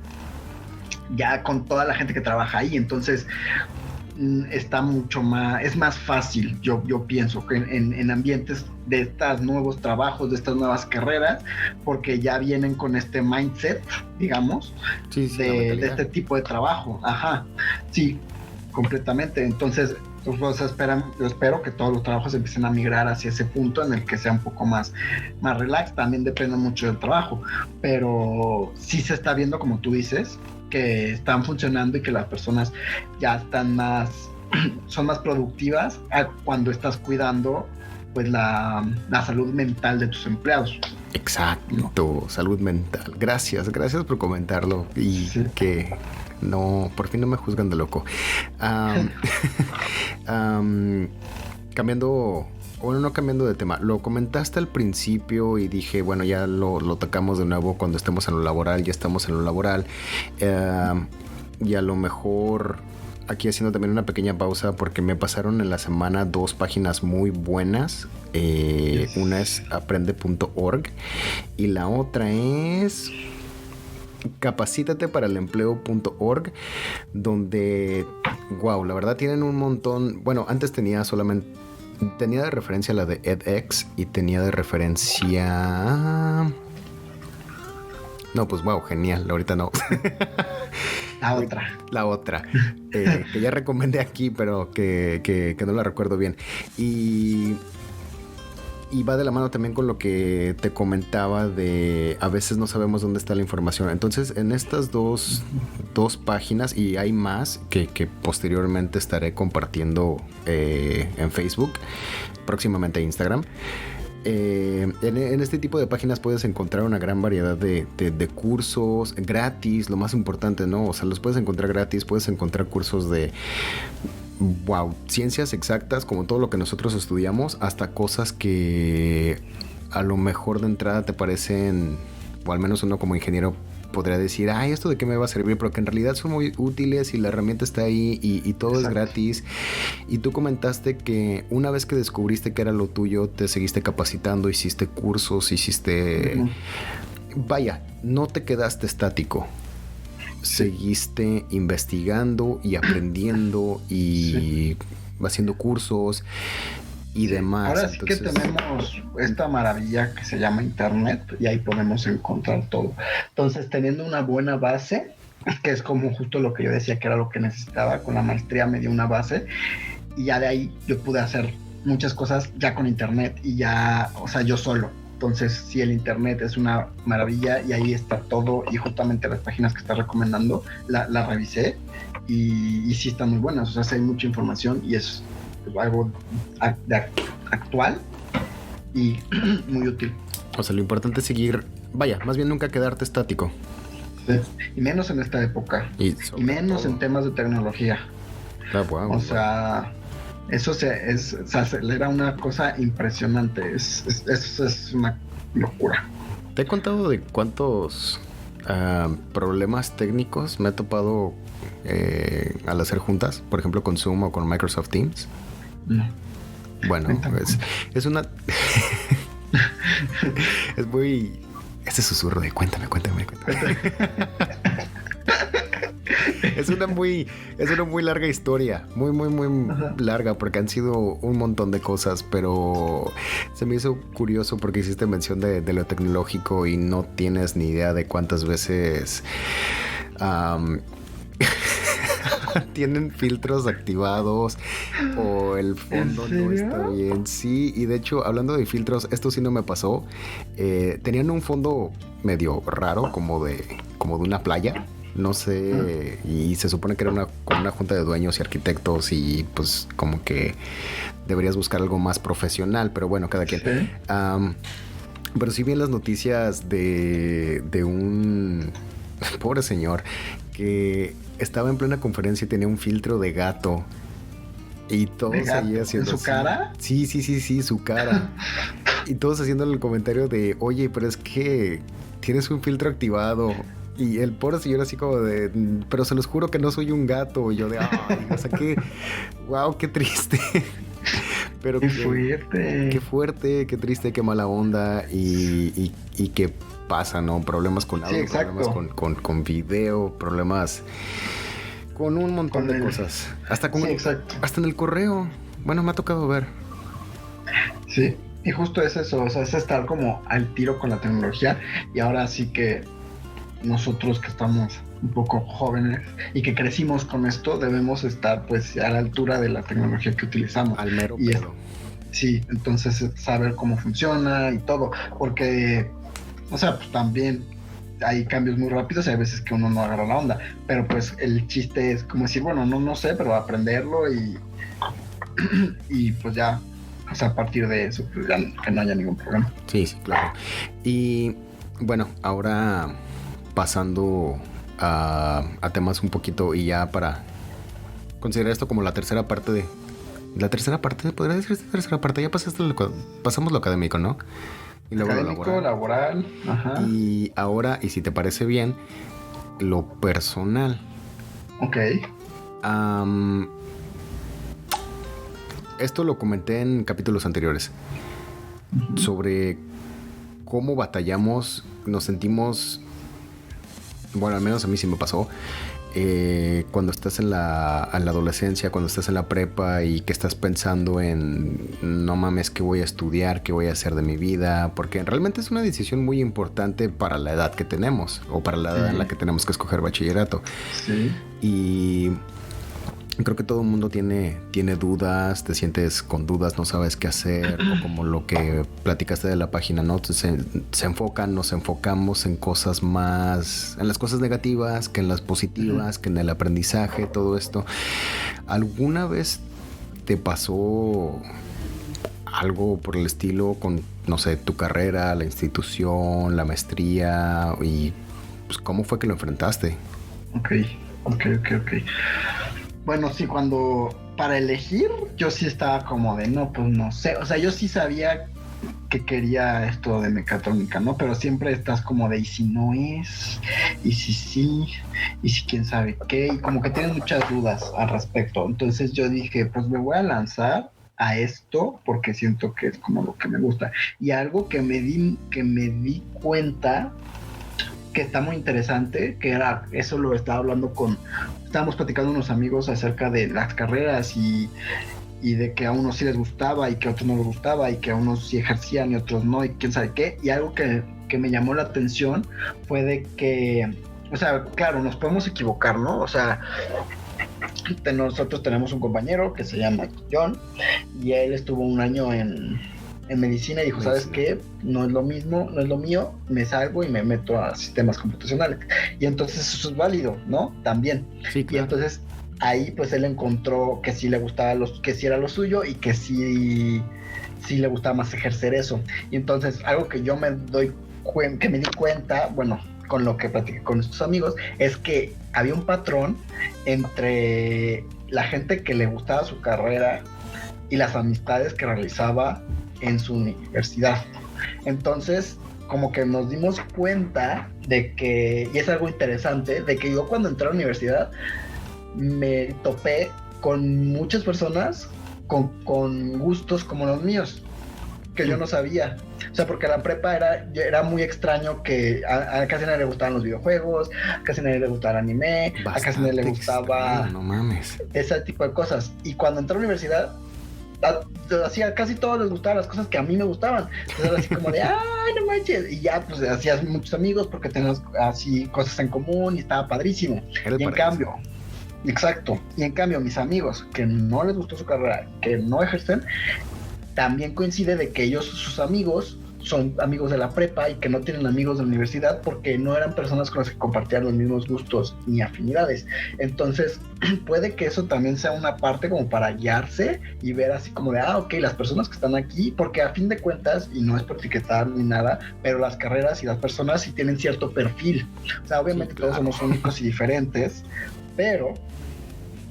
ya con toda la gente que trabaja ahí. Entonces, está mucho más, es más fácil, yo pienso, que en ambientes de estos nuevos trabajos, de estas nuevas carreras, porque ya vienen con este mindset, digamos, Sí, de este tipo de trabajo. Ajá, sí, completamente. Entonces, pues, yo espero que todos los trabajos empiecen a migrar hacia ese punto en el que sea un poco más relax. También depende mucho del trabajo, pero sí se está viendo, como tú dices, que están funcionando y que las personas ya están son más productivas cuando estás cuidando pues la salud mental de tus empleados. Exacto, ¿no? Salud mental. Gracias por comentarlo y sí. Que no, por fin no me juzgan de loco. Cambiando, bueno, no cambiando de tema, lo comentaste al principio y dije, bueno, ya lo tocamos de nuevo cuando estemos en lo laboral, ya estamos en lo laboral. Y a lo mejor aquí haciendo también una pequeña pausa porque me pasaron en la semana 2 páginas muy buenas. Yes. Una es aprende.org y la otra es capacítateparalempleo.org, donde, wow, la verdad tienen un montón. Bueno, antes tenía de referencia la de edX y tenía de referencia... No, pues wow, genial, ahorita no. La otra. Que ya recomendé aquí, pero que no la recuerdo bien. Y va de la mano también con lo que te comentaba de a veces no sabemos dónde está la información. Entonces, en estas dos páginas, y hay más que posteriormente estaré compartiendo en Facebook, próximamente Instagram. En este tipo de páginas puedes encontrar una gran variedad de cursos gratis, lo más importante, ¿no? O sea, los puedes encontrar gratis, puedes encontrar cursos de... Wow, ciencias exactas, como todo lo que nosotros estudiamos, hasta cosas que a lo mejor de entrada te parecen, o al menos uno como ingeniero podría decir, ay, ¿esto de qué me va a servir? Pero que en realidad son muy útiles y la herramienta está ahí y todo Exacto. Es gratis. Y tú comentaste que una vez que descubriste que era lo tuyo, te seguiste capacitando, hiciste cursos, hiciste... Vaya, no te quedaste estático. Seguiste investigando y aprendiendo y haciendo cursos y demás. Ahora sí que tenemos esta maravilla que se llama internet y ahí podemos encontrar todo. Entonces, teniendo una buena base, que es como justo lo que yo decía que era lo que necesitaba, con la maestría me dio una base y ya de ahí yo pude hacer muchas cosas ya con internet y ya, o sea, yo solo. Entonces, sí, el internet es una maravilla y ahí está todo y justamente las páginas que estás recomendando la revisé y sí están muy buenas. O sea, sí hay mucha información y es algo actual y muy útil. O sea, lo importante es seguir, vaya, más bien nunca quedarte estático. Sí. Y menos en esta época. Y menos todo en temas de tecnología. Wow, o sea... Eso se acelera una cosa impresionante. Eso es una locura. ¿Te he contado de cuántos problemas técnicos me he topado al hacer juntas? Por ejemplo, con Zoom o con Microsoft Teams. No. Bueno, es una... es muy... Ese susurro de cuéntame. Es una muy larga historia, muy larga, porque han sido un montón de cosas, pero se me hizo curioso porque hiciste mención de lo tecnológico y no tienes ni idea de cuántas veces tienen filtros activados o el fondo no está bien. Sí, y de hecho, hablando de filtros, esto sí no me pasó. Tenían un fondo medio raro, como de una playa. No sé, y se supone que era una junta de dueños y arquitectos y pues como que deberías buscar algo más profesional, pero bueno, cada quien. ¿Sí? Pero sí vi en las noticias de un pobre señor que estaba en plena conferencia y tenía un filtro de gato y todos seguían haciendo ¿En su cara? Sí, su cara. Y todos haciéndole el comentario de, oye, pero es que tienes un filtro activado. Y el pobre señor así como de, pero se los juro que no soy un gato. Y yo de, ay, o sea, wow, qué triste. Pero qué fuerte. Qué fuerte, qué triste, qué mala onda. Y qué pasa, ¿no? Problemas con audio, problemas con video, problemas con un montón de cosas. Hasta en el correo. Bueno, me ha tocado ver. Sí, y justo es eso, o sea, es estar como al tiro con la tecnología. Y ahora sí que nosotros que estamos un poco jóvenes y que crecimos con esto, debemos estar pues a la altura de la tecnología que utilizamos. Al mero pedo. Sí, entonces saber cómo funciona y todo, porque, o sea, pues también hay cambios muy rápidos y hay veces que uno no agarra la onda, pero pues el chiste es como decir, bueno, no sé, pero aprenderlo y pues ya, o sea, a partir de eso, pues ya que no haya ningún problema. Sí, claro. Y bueno, ahora pasando a temas un poquito y ya para considerar esto como la tercera parte, podría decir tercera parte, ya pasamos lo académico, ¿no? Y luego académico, lo laboral. Ajá. Y ahora, y si te parece bien, lo personal. Ok. Esto lo comenté en capítulos anteriores. Sobre cómo batallamos, nos sentimos... Bueno, al menos a mí sí me pasó. Cuando estás en la adolescencia, cuando estás en la prepa y que estás pensando en no mames, ¿qué voy a estudiar? ¿Qué voy a hacer de mi vida? Porque realmente es una decisión muy importante para la edad que tenemos o para la edad en la que tenemos que escoger bachillerato. Sí. Y creo que todo el mundo tiene dudas, te sientes con dudas, no sabes qué hacer, o como lo que platicaste de la página, ¿no? Nos enfocamos en cosas más, en las cosas negativas que en las positivas, que en el aprendizaje, todo esto. ¿Alguna vez te pasó algo por el estilo con, no sé, tu carrera, la institución, la maestría, y pues cómo fue que lo enfrentaste? Ok. Bueno, sí, cuando para elegir yo sí estaba como de no, pues no sé, o sea, yo sí sabía que quería esto de mecatrónica, ¿no? Pero siempre estás como de, ¿y si no es? ¿Y si sí? ¿Y si quién sabe qué? Y como que tienes muchas dudas al respecto. Entonces yo dije, pues me voy a lanzar a esto porque siento que es como lo que me gusta. Y algo que me di cuenta que está muy interesante, que era, eso lo estaba hablando estábamos platicando unos amigos acerca de las carreras y de que a unos sí les gustaba y que a otros no les gustaba y que a unos sí ejercían y otros no y quién sabe qué. Y algo que me llamó la atención fue de que, o sea, claro, nos podemos equivocar, ¿no? O sea, nosotros tenemos un compañero que se llama John y él estuvo un año en medicina y dijo, ¿sabes qué? No es lo mismo, no es lo mío, me salgo y me meto a sistemas computacionales. Y entonces eso es válido, ¿no? También. Sí, claro. Y entonces ahí pues él encontró que sí le gustaba que sí era lo suyo y que sí le gustaba más ejercer eso. Y entonces algo que yo que me di cuenta, bueno, con lo que platiqué con estos amigos, es que había un patrón entre la gente que le gustaba su carrera y las amistades que realizaba en su universidad. Entonces, como que nos dimos cuenta de que, y es algo interesante, de que yo cuando entré a la universidad me topé con muchas personas con gustos como los míos, que yo no sabía. O sea, porque la prepa era muy extraño que a casi nadie le gustaban los videojuegos, a casi nadie le gustaba el anime, Bastante a casi nadie le gustaba extraño, no mames. ese tipo de cosas. Y cuando entré a la universidad, a casi todos les gustaban las cosas que a mí me gustaban. Entonces era así como de, ¡ay, no manches! Y ya, pues hacías muchos amigos porque tenías así cosas en común y estaba padrísimo. Y en cambio, exacto, y en cambio mis amigos que no les gustó su carrera, que no ejercen, también coincide de que ellos, sus amigos, son amigos de la prepa y que no tienen amigos de la universidad porque no eran personas con las que compartían los mismos gustos ni afinidades. Entonces, puede que eso también sea una parte como para guiarse y ver así como de, ok, las personas que están aquí, porque a fin de cuentas, y no es por etiquetar ni nada, pero las carreras y las personas sí tienen cierto perfil. O sea, obviamente sí, claro, todos somos únicos y diferentes, pero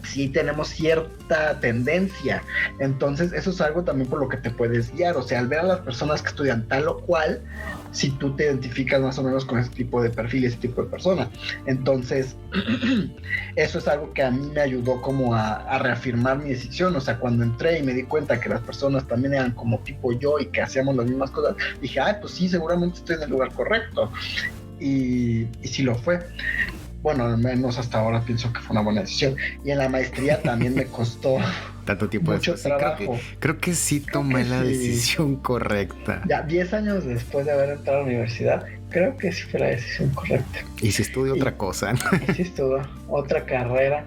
sí tenemos cierta tendencia. Entonces eso es algo también por lo que te puedes guiar. O sea, al ver a las personas que estudian tal o cual, si tú te identificas más o menos con ese tipo de perfil y ese tipo de persona. Entonces eso es algo que a mí me ayudó como a reafirmar mi decisión. O sea, cuando entré y me di cuenta que las personas también eran como tipo yo y que hacíamos las mismas cosas, dije, pues sí, seguramente estoy en el lugar correcto. Y sí lo fue. Bueno, al menos hasta ahora pienso que fue una buena decisión. Y en la maestría también me costó tanto tiempo mucho trabajo. Creo que sí tomé la decisión correcta. Ya 10 años después de haber entrado a la universidad, creo que sí fue la decisión correcta. Y si estudio otra cosa. Y si estudio otra carrera.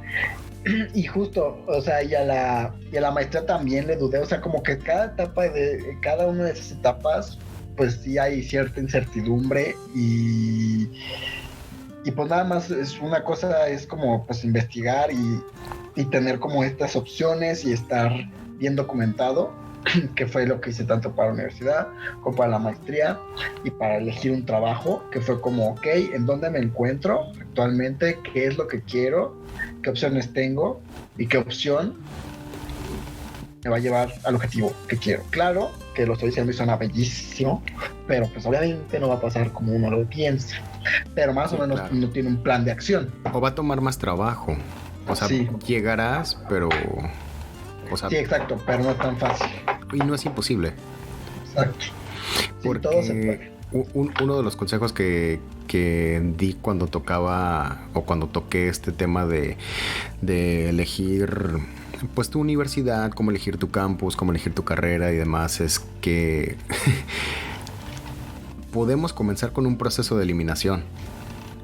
Y justo, o sea, y a la maestría también le dudé. O sea, como que cada una de esas etapas, pues sí hay cierta incertidumbre y pues nada más es una cosa, es como pues investigar y tener como estas opciones y estar bien documentado, que fue lo que hice tanto para la universidad como para la maestría y para elegir un trabajo, que fue como, ok, ¿en dónde me encuentro actualmente? ¿Qué es lo que quiero? ¿Qué opciones tengo? ¿Y qué opción me va a llevar al objetivo que quiero? Claro que lo estoy diciendo y suena bellísimo, pero pues obviamente no va a pasar como uno lo piensa. Pero más o menos claro, no tiene un plan de acción. O va a tomar más trabajo. O sea, sí, llegarás, pero... O sea, sí, exacto, pero no es tan fácil. Y no es imposible. Exacto. Porque sí, todo se puede. Uno de los consejos que di cuando tocaba o cuando toqué este tema de elegir pues tu universidad, cómo elegir tu campus, cómo elegir tu carrera y demás, es que podemos comenzar con un proceso de eliminación.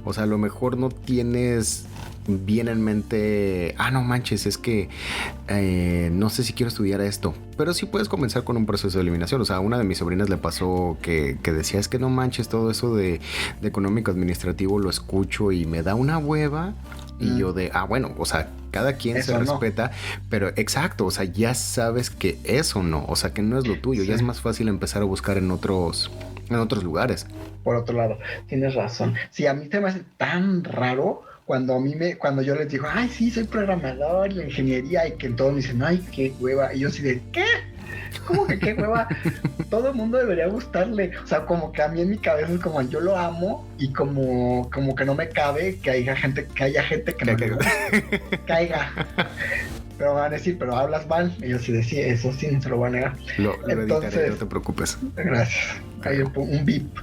O sea, a lo mejor no tienes bien en mente, no manches, es que no sé si quiero estudiar esto, pero sí puedes comenzar con un proceso de eliminación. O sea, a una de mis sobrinas le pasó que decía, es que no manches, todo eso de económico administrativo lo escucho y me da una hueva. Y yo de, bueno, o sea, cada quien eso se respeta, pero exacto, o sea, ya sabes que eso no, o sea, que no es lo tuyo, sí. Ya es más fácil empezar a buscar en otros lugares. Por otro lado, tienes razón. Sí, a mí se me hace tan raro cuando yo les digo, sí, soy programador y ingeniería, y que todos me dicen, qué hueva, y yo así de, ¿qué? Como que qué hueva, todo el mundo debería gustarle. O sea, como que a mí en mi cabeza es como yo lo amo y como que no me cabe que haya gente que no le guste. Caiga. Pero van a decir, pero hablas mal. Y yo sí decía, eso sí, se lo voy a negar. Lo editaré, no te preocupes. Gracias. Hay un bip.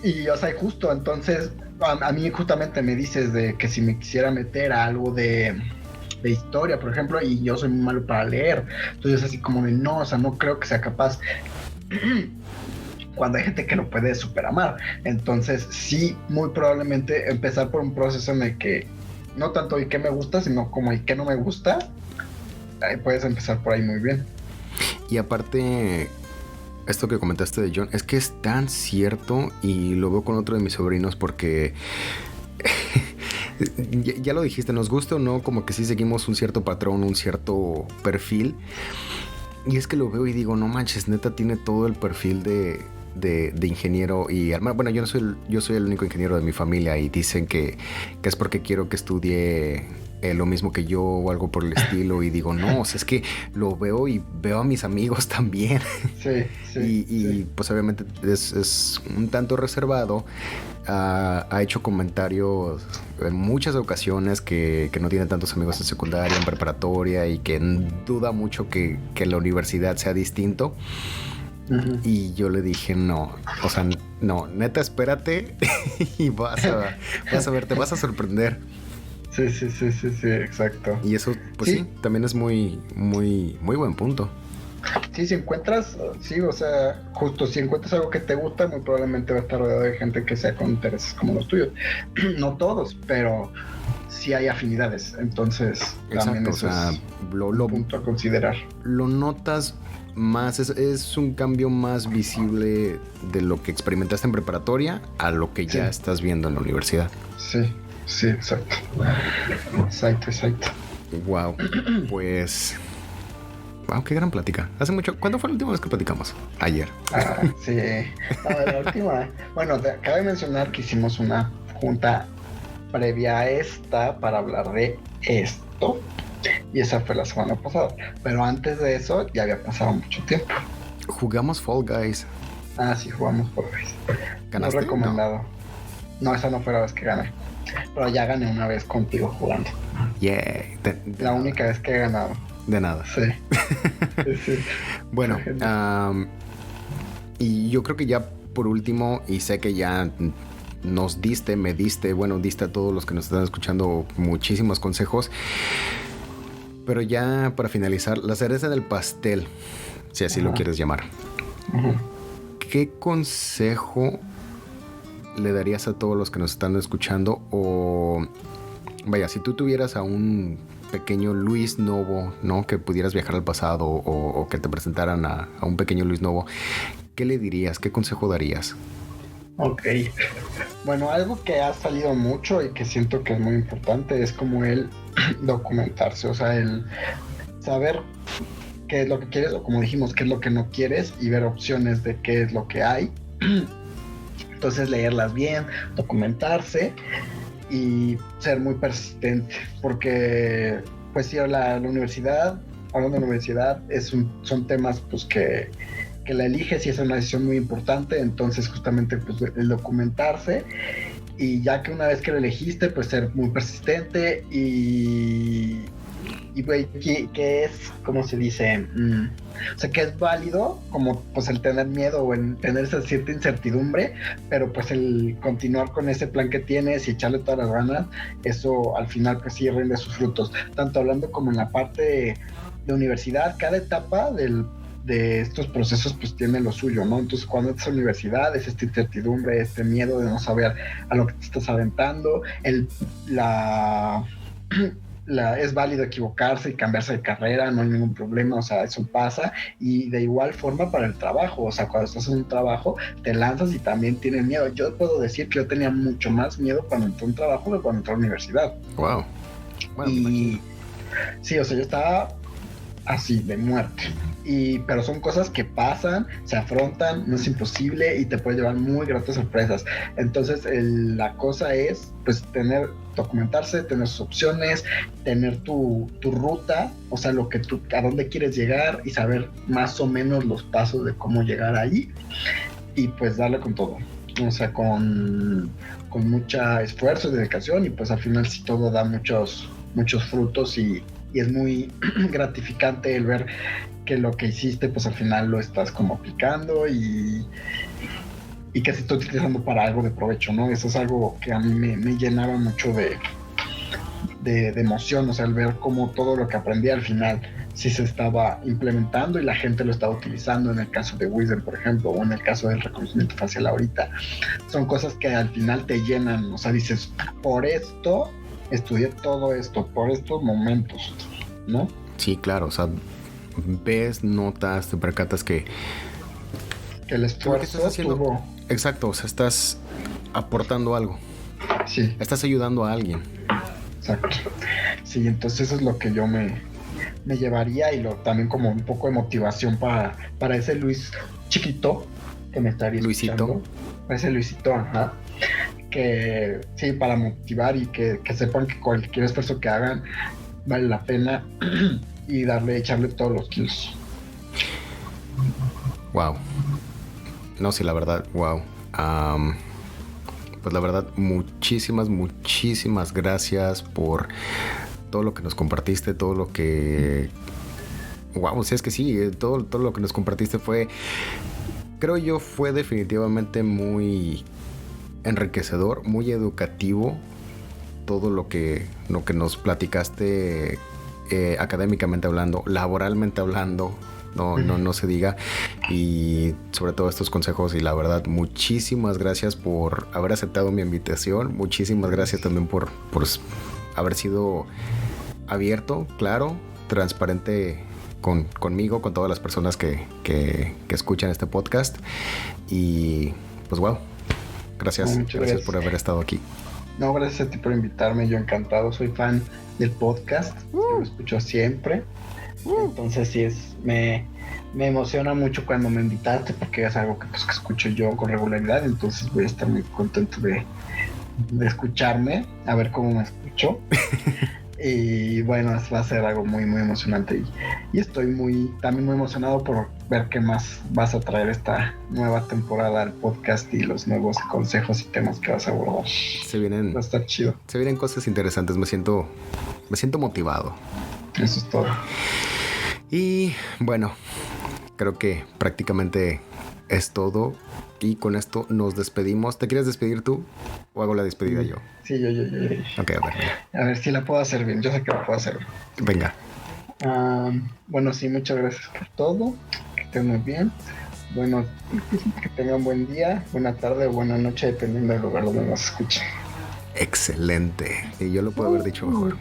Y, o sea, justo, entonces, a mí justamente me dices de que si me quisiera meter a algo de historia, por ejemplo, y yo soy muy malo para leer. Entonces, así como de no, o sea, no creo que sea capaz. Cuando hay gente que lo puede superamar. Entonces, sí, muy probablemente empezar por un proceso en el que no tanto y qué me gusta, sino como y qué no me gusta. Ahí puedes empezar por ahí muy bien. Y aparte, esto que comentaste de John, es que es tan cierto y lo veo con otro de mis sobrinos porque ya lo dijiste, nos gusta o no, como que sí seguimos un cierto patrón, un cierto perfil. Y es que lo veo y digo, no manches, neta tiene todo el perfil de ingeniero y bueno, yo soy el único ingeniero de mi familia y dicen que es porque quiero que estudie lo mismo que yo o algo por el estilo y digo, no, o sea, es que lo veo y veo a mis amigos también. Y pues obviamente es un tanto reservado. Ha hecho comentarios en muchas ocasiones que no tiene tantos amigos en secundaria, en preparatoria y que duda mucho que la universidad sea distinto. Uh-huh. Y yo le dije, no, o sea, no, neta, espérate y vas a ver, te vas a sorprender. Sí, exacto. Y eso, pues sí, también es muy, muy, muy buen punto. Sí, si encuentras, sí, o sea, justo si encuentras algo que te gusta, muy probablemente va a estar rodeado de gente que sea con intereses como los tuyos. No todos, pero sí hay afinidades. Entonces, también eso, o sea, es un punto a considerar. Lo notas más, es un cambio más visible de lo que experimentaste en preparatoria a lo que ya estás viendo en la universidad. Sí, exacto. Wow, pues... Wow, qué gran plática. Hace mucho... ¿Cuándo fue la última vez que platicamos? Ayer. Sí. No, la última... Bueno, cabe mencionar que hicimos una junta previa a esta para hablar de esto. Y esa fue la semana pasada. Pero antes de eso ya había pasado mucho tiempo. Jugamos Fall Guys. Sí, jugamos Fall Guys. ¿Ganaste? No recomendado. No, esa no fue la vez que gané. Pero ya gané una vez contigo jugando. Yeah. La única vez que he ganado. De nada. Sí. Bueno, y yo creo que ya por último, y sé que ya me diste a todos los que nos están escuchando muchísimos consejos, pero ya para finalizar, la cereza del pastel, si así lo quieres llamar. ¿Qué consejo le darías a todos los que nos están escuchando? O vaya, si tú tuvieras a un pequeño Luis Novo, ¿no? Que pudieras viajar al pasado o que te presentaran a un pequeño Luis Novo, ¿qué le dirías? ¿Qué consejo darías? Ok. Bueno, algo que ha salido mucho y que siento que es muy importante es como el documentarse, o sea, el saber qué es lo que quieres o como dijimos, qué es lo que no quieres y ver opciones de qué es lo que hay. Entonces leerlas bien, documentarse y ser muy persistente, porque pues sí, la universidad, hablando de la universidad, son temas pues que la eliges y es una decisión muy importante, entonces justamente pues el documentarse y ya que una vez que lo elegiste pues ser muy persistente y güey, que es, ¿cómo se dice? O sea, que es válido como pues el tener miedo o el tener esa cierta incertidumbre, pero pues el continuar con ese plan que tienes y echarle todas las ganas, eso al final pues sí rinde sus frutos, tanto hablando como en la parte de universidad. Cada etapa de estos procesos pues tiene lo suyo, ¿no? Entonces cuando entras a la universidad es esta incertidumbre, este miedo de no saber a lo que te estás aventando, es válido equivocarse y cambiarse de carrera, no hay ningún problema, o sea, eso pasa. Y de igual forma para el trabajo, o sea, cuando estás en un trabajo te lanzas y también tienes miedo. Yo puedo decir que yo tenía mucho más miedo cuando entré a un trabajo que cuando entré a la universidad. Wow. Bueno, y sí, o sea, yo estaba así de muerte, pero son cosas que pasan, se afrontan, no es imposible y te puede llevar muy gratas sorpresas. Entonces la cosa es pues tener documentarse, tener sus opciones, tener tu ruta, o sea, lo que tú, a dónde quieres llegar y saber más o menos los pasos de cómo llegar ahí y pues darle con todo, o sea, con mucho esfuerzo y dedicación y pues al final sí todo da muchos frutos y es muy gratificante el ver que lo que hiciste pues al final lo estás como aplicando y que se está utilizando para algo de provecho, ¿no? Eso es algo que a mí me llenaba mucho de emoción, o sea, el ver cómo todo lo que aprendí al final sí se estaba implementando y la gente lo estaba utilizando en el caso de Wisdom, por ejemplo, o en el caso del reconocimiento facial ahorita. Son cosas que al final te llenan, o sea, dices, por esto estudié todo esto, por estos momentos, ¿no? Sí, claro, o sea, ves, notas, te percatas que el esfuerzo tuvo... Exacto, o sea, estás aportando algo. Sí. Estás ayudando a alguien. Exacto. Sí, entonces eso es lo que yo me llevaría y también como un poco de motivación para ese Luis chiquito que me estaría escuchando. Ese Luisito, ajá. Que sí, para motivar y que sepan que cualquier esfuerzo que hagan vale la pena y echarle todos los kilos. Wow. No, sí, la verdad, wow. Pues la verdad, muchísimas gracias por todo lo que nos compartiste, todo lo que... Wow, sí, es que sí, todo lo que nos compartiste fue, creo yo, fue definitivamente muy enriquecedor, muy educativo, todo lo que nos platicaste académicamente hablando, laboralmente hablando, no se diga, y sobre todo estos consejos. Y la verdad, muchísimas gracias por haber aceptado mi invitación, muchísimas gracias también por haber sido abierto, claro, transparente conmigo, con todas las personas que escuchan este podcast. Y pues wow, gracias por haber estado aquí. No, gracias a ti por invitarme, yo encantado, soy fan del podcast, yo lo escucho siempre. Entonces sí me emociona mucho cuando me invitaste porque es algo que escucho yo con regularidad, entonces voy a estar muy contento de escucharme, a ver cómo me escucho. Y bueno, va a ser algo muy emocionante y estoy también muy emocionado por ver qué más vas a traer esta nueva temporada al podcast y los nuevos consejos y temas que vas a abordar. Va a estar chido. Se vienen cosas interesantes, me siento motivado. Eso es todo. Y bueno, creo que prácticamente es todo. Y con esto nos despedimos. ¿Te quieres despedir tú o hago la despedida yo? Sí, yo. Ok, a ver. A ver si la puedo hacer bien. Yo sé que la puedo hacer bien. Venga. Bueno, sí, muchas gracias por todo. Que estén muy bien. Bueno, que tengan buen día, buena tarde o buena noche, dependiendo del lugar donde nos escuchen. Excelente. Y yo lo puedo haber dicho mejor.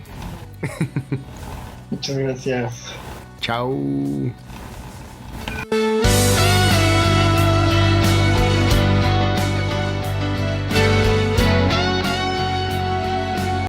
Muchas gracias. Chao.